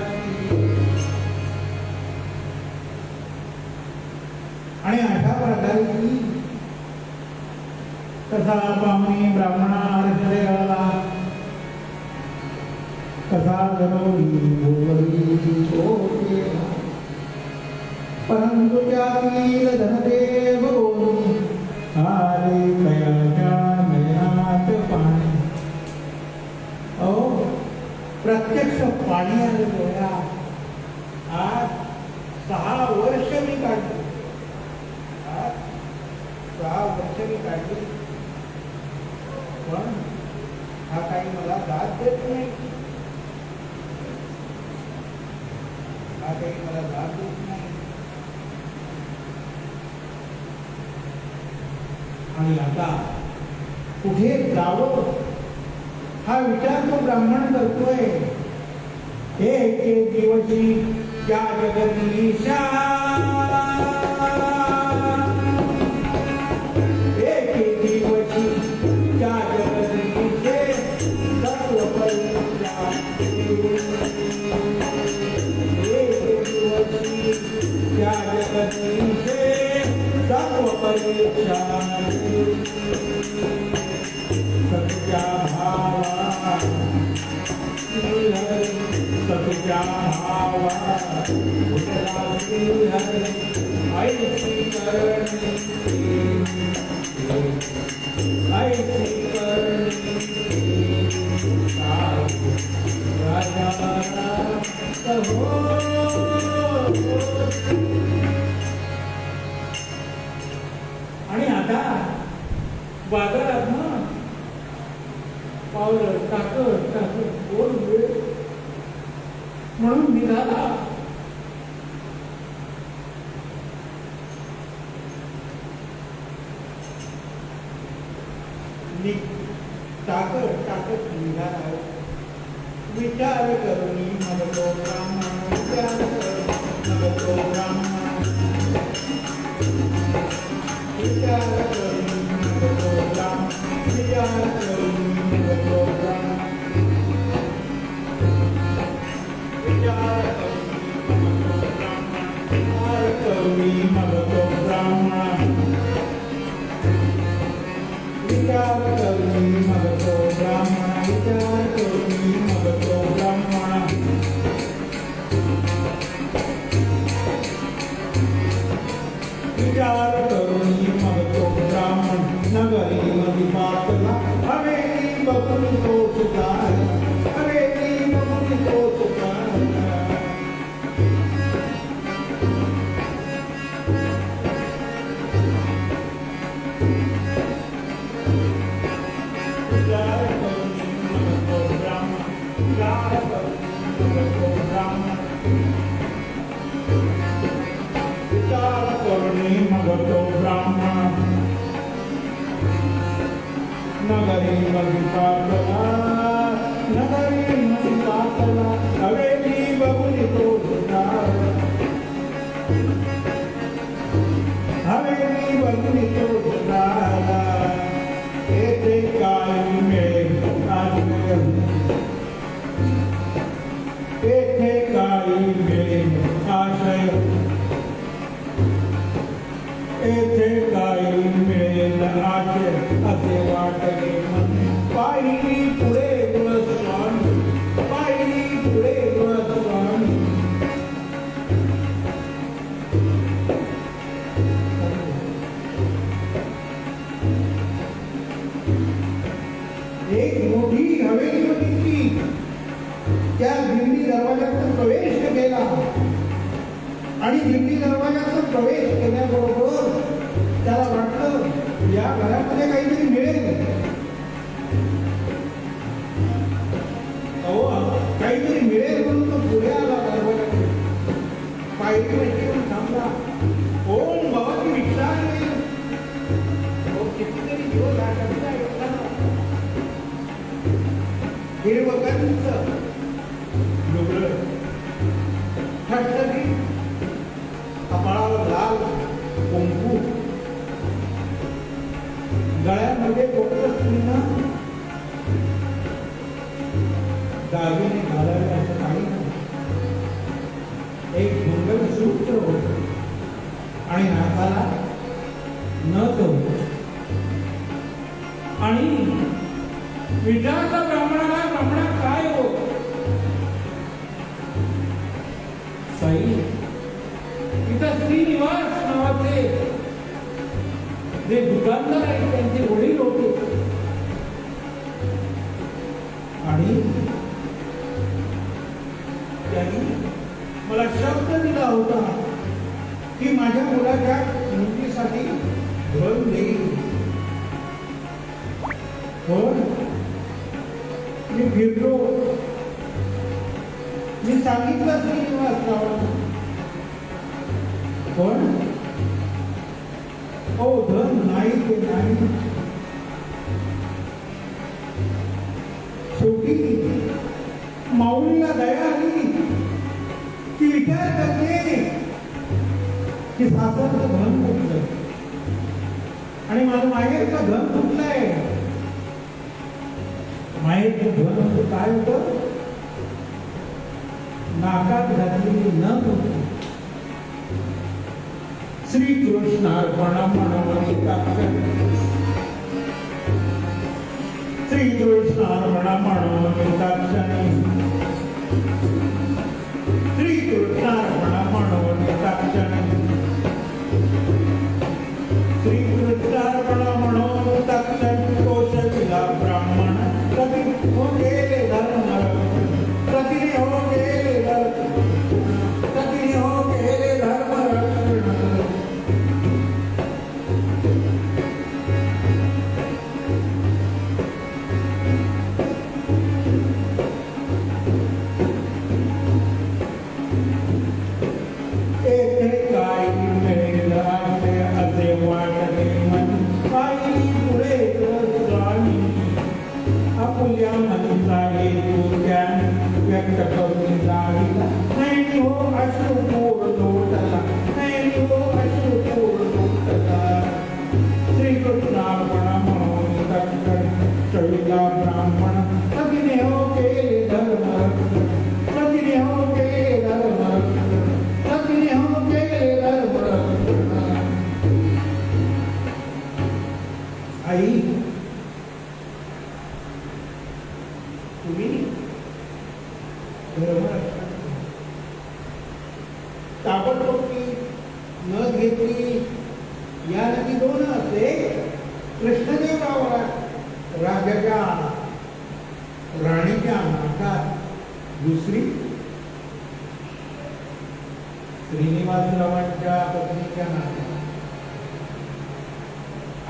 आणि अशा प्रकारची कसा पाहुणी ब्राह्मणा हर्षदे आला कसा जनोनी भोवरी शोकेला परंतु त्यातील धनदेव बोलून आले कयाच्या नयनात पाणी. अहो प्रत्यक्ष पाणी आलं डोळ्यात. आज 6 वर्ष मी काढली. आज 6 वर्ष मी काढली, पण हा काही मला दाद देत नाही. हा काही मला दाद देत नाही. आणि आता कुठे जावं हा विचार तो ब्राह्मण करतोय. एके दिवशी त्या जगदीशा एके दिवशी त्या जगदीशे सर्व परीक्षा एके दिवशी त्या जगदीशे सर्व परीक्षा सत्या भावा सत्या भावा ऐसी करणी राजा आणि आता बाजारात ना पावलं टाकत दोन वेळ म्हणून निघाला. टाकत निघाला. विचार करुणी म्हणतो ब्राह्मण विचार करुणी म्हणतो ब्राह्मण विचार करुणी म्हणतो ब्राह्मण विचार करुणी म्हणतो ब्राह्मण विचार करुणी म्हणतो ब्राह्मण विचार करुणी म्हणतो ब्राह्मण विचार करुणी म्हणतो ब्राह्मण विचार करुणी म्हणतो ब्राह्मण नगरी मधी पातला हवेली बघून तो सुधार हवेली बघून तो सुधार विचार करुणी म्हणतो ब्राह्मण विचार करुणी म्हणतो ब्राह्मण विचार करुणी म्हणतो ब्राह्मण नगरी मधी पातला नगरी मधी पातला हवेली बघून तो सुधार हवेली बघून तो सुधार येथे काही मिळेल आश्रय येथे काही मिळेल आश्रय येथे काही मिळेल आश्रय असे वाटले मन पाहिली पुढे गुणस्वामी पाहिली पुढे गुणस्वामी एक मोठी हवेली बघितली. त्या दिंडी दरवाजातून प्रवेश केला आणि दिंडी दरवाजातून प्रवेश केल्याबरोबर त्याला वाटलं या घरामध्ये काहीतरी मिळेल. काहीतरी मिळेल म्हणून तो पुढे आला दरवाजाकडे. पायरी माहिती म्हणून थांबला. ओम बाबाची भिक्षा आहे. कितीतरी दिवस हिरवगंच लुगडं ठणठणीत कपाळावर लाल कुंकू गळ्यामध्ये गोपस्त्रीनं दागिने घालायला असं काही नाही. एक मंगलसूत्र होतं आणि नाकाला नथ होतं. विचारता ब्राह्मणाला ब्राह्मणा काय हो ताई इथं श्रीनिवास नावाचे जे दुकानदार आहेत त्यांचे वडील होते आणि त्यांनी मला शब्द दिला होता की माझ्या मुलाच्या नोकरीसाठी धन देईल पण मी फिरलो मी सांगितलं श्रीनिवासरावांना पण हो धन नाही ते नाही शेवटी माऊलीला दया आली की विचार करते की सासरचं धन कुठलं आणि माझं माहेरचं धन कुठलं आहे माहेरचं धन म्हणजे काय होतं नाकात घातलेली न होती श्रीकृष्णार्पणमनमणि श्रीकृष्णार्पणमनमणि श्रीकृष्णार्पणमनमणि श्रीकृष्णार्पणमनोतक्षण कोशकिला ब्राह्मण कधी हो गेले धर्म कधी हो गेले कधी हो गेले धर्म व्यक्त करून जाईल नाही हो अश्रुपूर लोटला नाही हो अश्रुपूर लोटला श्रीकृष्णार्पण म्हणून चळीला ब्राह्मण कधीने हो केले धर्म कधीने हो केले धर्म कधीने हो केले धर्म आई तुम्ही ताबडतोबी न घेतली या नदी दोनच एक कृष्णदेवराव राजाच्या राणीच्या नाकात दुसरी श्रीनिवासरावांच्या पत्नीच्या नाकात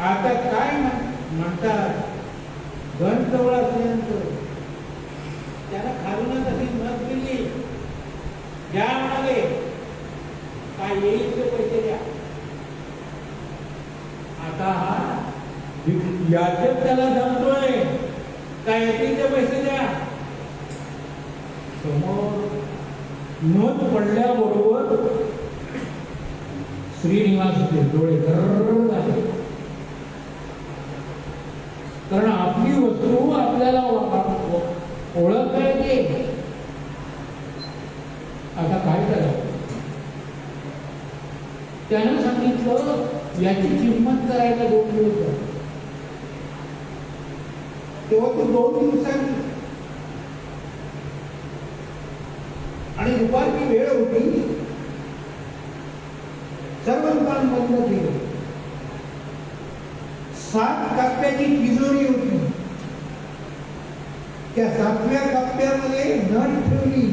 आता काय म्हणतात घन जवळ असल्यानंतर त्याला खालूनच अशी मत दिली द्या म्हणाले काय येईल ते पैसे द्या आता हा याच्यात त्याला जमतोय काय येतील ते पैसे द्या समोर नोंद पडल्याबरोबर श्रीनिवासचे डोळे गर्र झाले कारण आपली वस्तू आपल्याला ओळखता येते आता काय करावं त्यानं सांगितलं याची किंमत करायला 2 दिवस झाले तेव्हा तो 2 दिवसांनी आणि दुपारची वेळ होती सर्व दुकान बंद केलं 7 कप्प्याची तिजोरी होती त्या 7व्या कप्प्यामध्ये नट ठेवली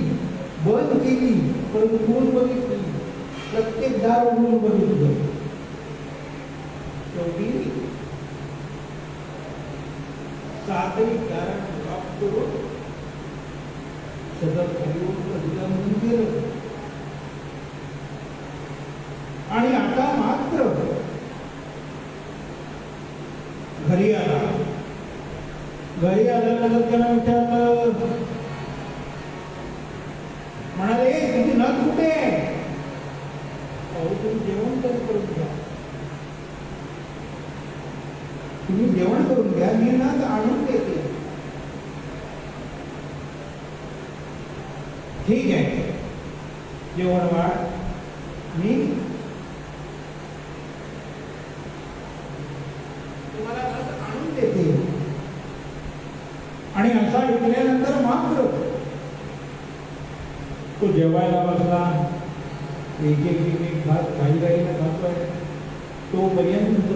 बंद केली परंतु कोण बघितली प्रत्येक दार उघडून बघितलं शेवटी 7ही दारात लॉक करून सदर खाली म्हणून गेलं आणि आता मात्र घरी आल्यानंतर त्याला विचारलं म्हणाले तुझी नथ कुठे तुम्ही जेवण तरी करून घ्या तुम्ही जेवण करून घ्या मी नथ आणून देते ठीक आहे जेवण वाढ मी तुम्हाला नथ आणून देते ऐकल्यानंतर मात्र तो जेवायला बसला. एक एक एक एक भात काही गाडीला खातोय. तोपर्यंत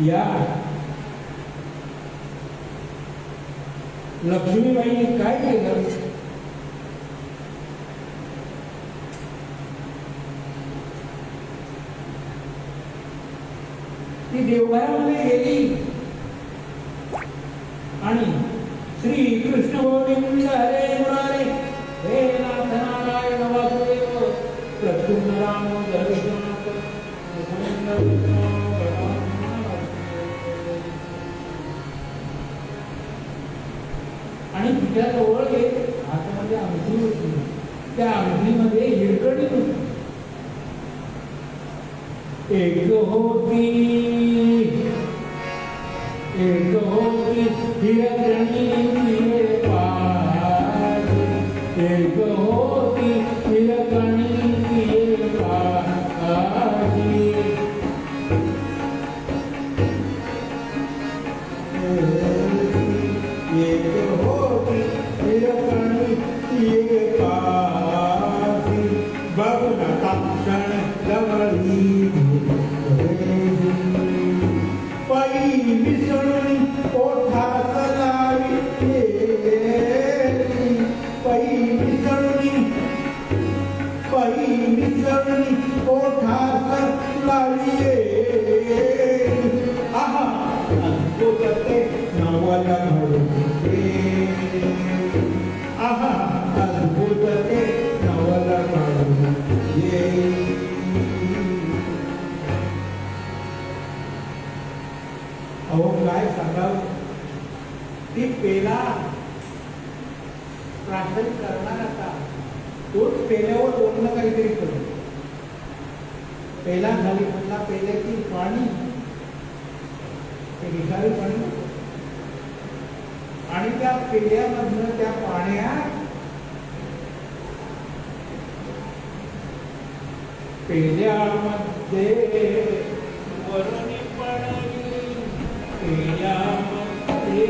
या लक्ष्मीबाईने काय केलं? ती देवघरामध्ये गेली आणि श्री कृष्ण गोविंद हरे मुरारे हे नाथ नारायण वासुदेव प्रद्युम्न दामोदर विष्णुनाथ मुकुंद विष्णू आणि तिच्याजवळ एक हातामध्ये अंगठी होती. त्या अंगठीमध्ये हिरकणी होती. एक होती हिरकणी पाही, एक होती हिरकणी पाही. एक होती हिरकणी पाही, बघून क्षण जवळी पै मिसळून ओठात लावी, पै मिसळून ओठात लावी. आहा अद्भुत ते नवल घडते, आहा अद्भुत ते नवल घडते. अहो काय सांगावं, ती पेला प्रार्थना करणार आता तोच पेल्यावर बोलणं काहीतरी करू. पेला खाली पडला, पेल्यातील पाणी ते विषारी पाणी आणि त्या पेल्यामधनं त्या पाण्यात पेल्यामध्ये वरुणी पडली, पेल्यामध्ये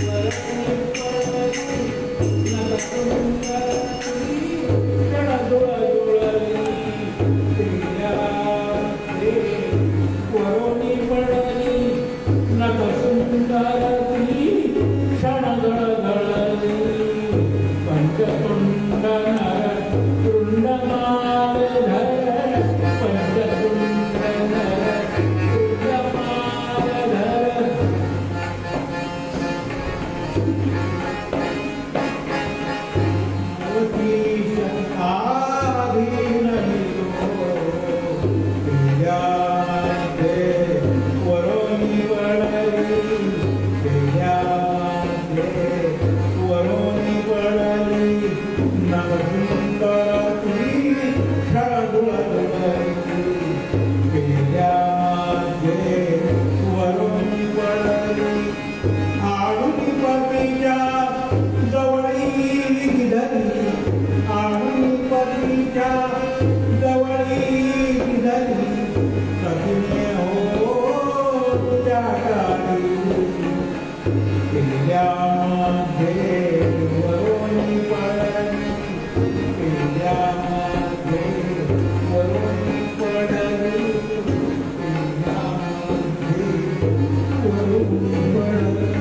वरुणी पडली, नगरसुंदरी डोळजुळली. पेल्यामध्ये वरुणी पडली, नगरसुंदरी क्षण धडधडली. पंचतुंड नर तुंड माळधर, पंचतुंड नर तुंड माळधर. अवधीश आधीन पेल्यामध्ये वरुणी पडली, पेल्यामध्ये वरुणी पडली, नवसुंदरी क्षणधुळधुळली. पेल्यामध्ये वरुणी पडली, आडुनी पतीच्या जवळी गिधली, आडुनी पतीच्या जवळी गिधली. सखीने हो तुझ्या काळी, पेल्यामध्ये वरुणी पडली, पेल्यामध्ये वरुणी पडली, पेल्यामध्ये वरुणी पडली.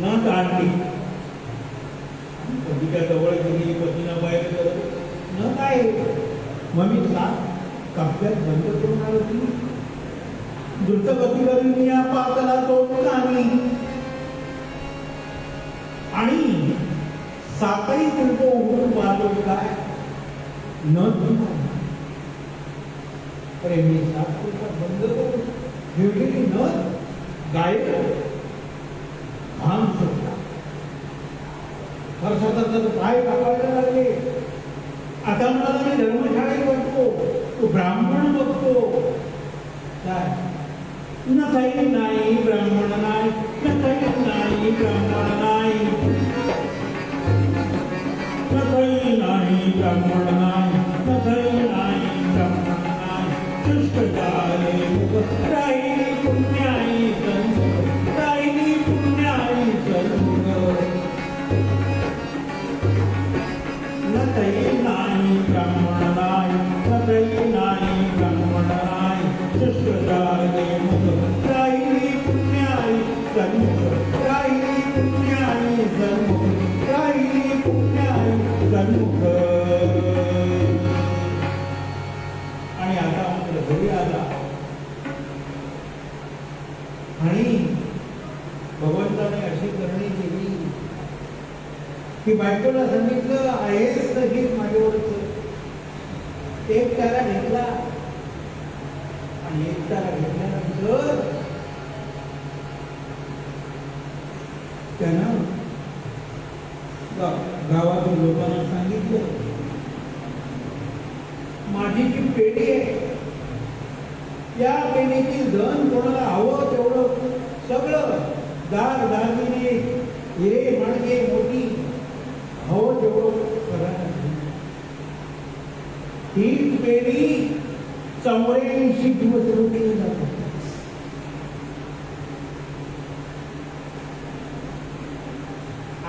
न काढली पतीच्या जवळ गेली, पतीनं बाहेर करत न काय मम्मी सात कापल्यात बंद करून आलो ती द्रुतगतीवरून या पातला तो कामी आणि साखळी कुंभ उघडून पाहतो काय न प्रेमी सात बंद करून ठेवलेली न गायब घाम सुटला. वर्षाचा पाय कापायला लागले. आता मला मी धर्मशाळेत बसतो. तो ब्राह्मण बघतो काय न काही नाही ब्राह्मण नाही न काही नाही ब्राह्मण नाही न काही नाही ब्राह्मण नाही न काही नाही ब्राह्मण नाही शुष्क झाले मुख राहिली पुण्याई सन्मुख राहिली पुण्याई सन्मुख न काही नाही ब्राह्मण नाही न काही नाही ब्राह्मण नाही शुष्क झाले मुख राहिली पुण्याई सन्मुख राहिली पुण्याई सन्मुख राहिली पुण्याई सन्मुख. आणि आता मात्र घरी आला आणि भगवंताने अशी करणी केली की बायकोला सांगितलं आहेस तर घे माझ्यावरच. एक तारा घेतला आणि एक तारा घेतल्यानंतर त्यानं गावातील लोकांना सांगितलं माझी जी पेढी आहे त्या पेढीतील धन कोणाला हवं तेवढं सगळं दार दागिने हिरे मणके मोठी हवं तेवढं करायला. ही पेढी 84 दिवस रोखली जाते.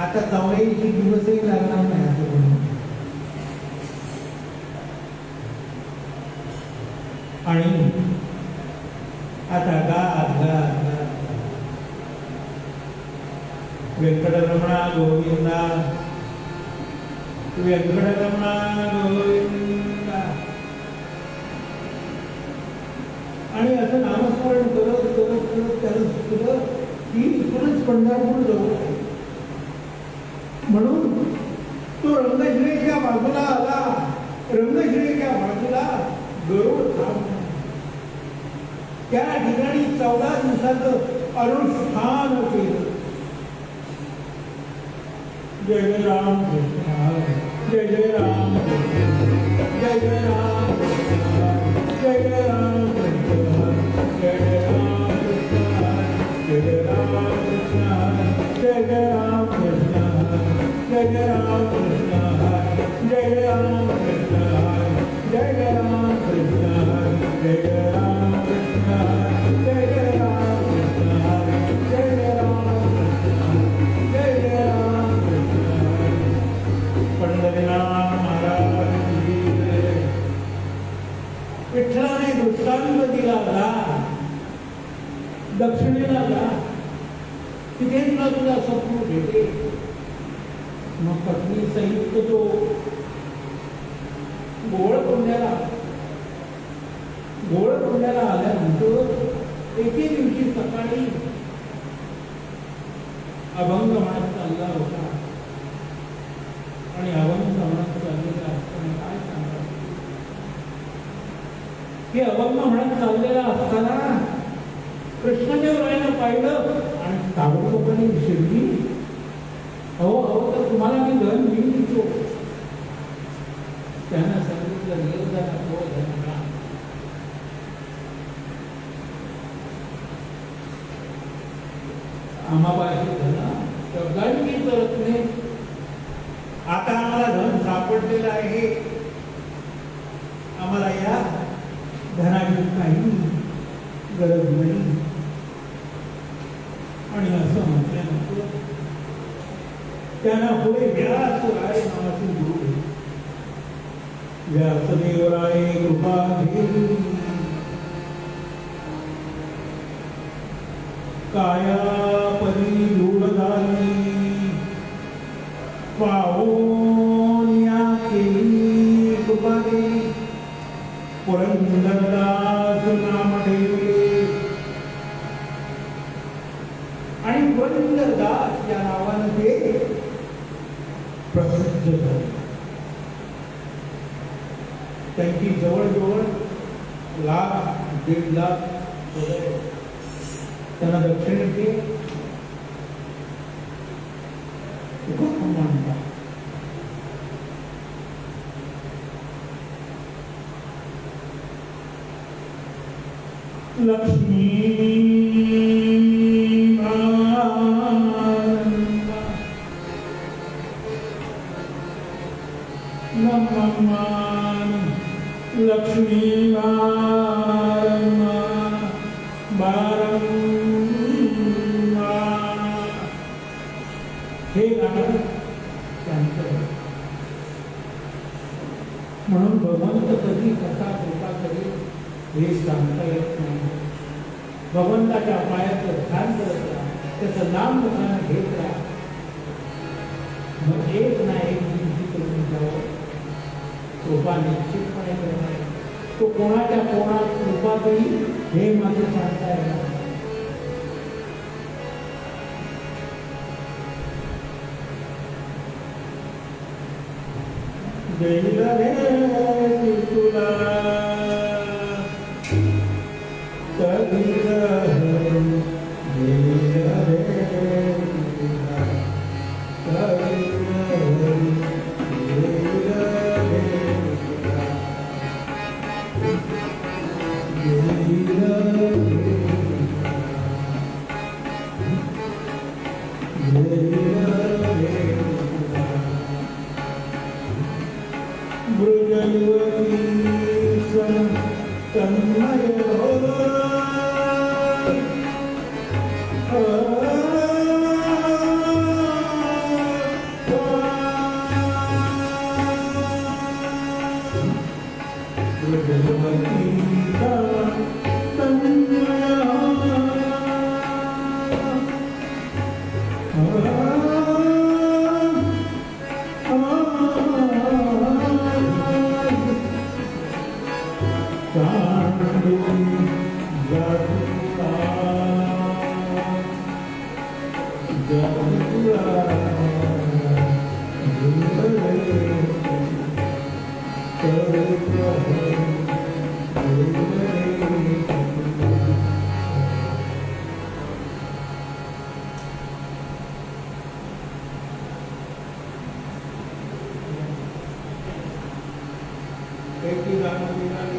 आता 84 दिवसही लागणार नाही असं म्हणून. आणि आता गात व्यंकटरमणा गोविंदा व्यंकटरमणा गोविंदा आणि असं नामस्मरण करत करत करत त्याला सुचलं की इथूनच पंढरपूर जवळ आहे. म्हणून तो रंगशिळेच्या बाजूला आला. रंगशिळेच्या बाजूला गरुड थांब. त्या ठिकाणी 14 दिवसाचं अनुष्ठान केलं. जय जय राम कृष्ण जय जय राम जय जय राम जय जय राम जय जय राम जय जय राम जय जय राम जय जय राम जय जय राम जय जय राम जय जय राम जय जय राम जय जय राम जय जय राम पंढरीनाथ महाराज की जय. विठ्ठलाने दृष्टांत दिला जा दक्षिणेला जा तिथे तुला सत्पुरुष भेटे. मग पत्नी सहित तो गोवळकोंड्याला आल्यानंतर एके दिवशी सकाळी अभंग म्हणत चालला होता. आणि अभंग म्हणत चाललेला असताना काय सांगा हे अभंग म्हणत चाललेला असताना कृष्णदेवरायानं पाहिलं आणि ताबडतोबने शिरली. हो तर तुम्हाला मी धन घेऊन देतो. त्यांना सांगितलं नियोजन हो धन आम्हापाशी धन शब्दांनी करत नाही. आता आम्हाला धन सापडलेलं आहे. आम्हाला या धनाची काही गरज नाही. आणि असं म्हटल्यानंतर त्यांना पुढे व्यासराय नावाचे गुरु व्यासदेवराय कृपा घेऊन कायापरी रूढ झाली पावोनिया केली कृपा देवी पुरंदरदास नाम ठेवले. आणि पुरंदरदास या नावानं ते प्रसिद्ध झाले. त्यांची जवळजवळ 1,00,000-1,50,000 त्यांना दक्षिणेचे मानतात. लक्ष्मी लक्ष्मी हे गाणं त्यांचं आहे. म्हणून भगवंत कधी कसा कृपा कधी हे सांगता येत नाही. भगवंताच्या पायाचं ध्यान करत राहा, त्याचं नाम मुखानं घेत राहा, मग एक ना एक दिवशी तुमच्यावर कृपा निश्चितपणे करणार. तो कोणाच्या कोणात कृपा करी हे मात्र सांगता येणार. देईल रे तुला कधी देईल रे तुला कधी तन्मय एक गाणं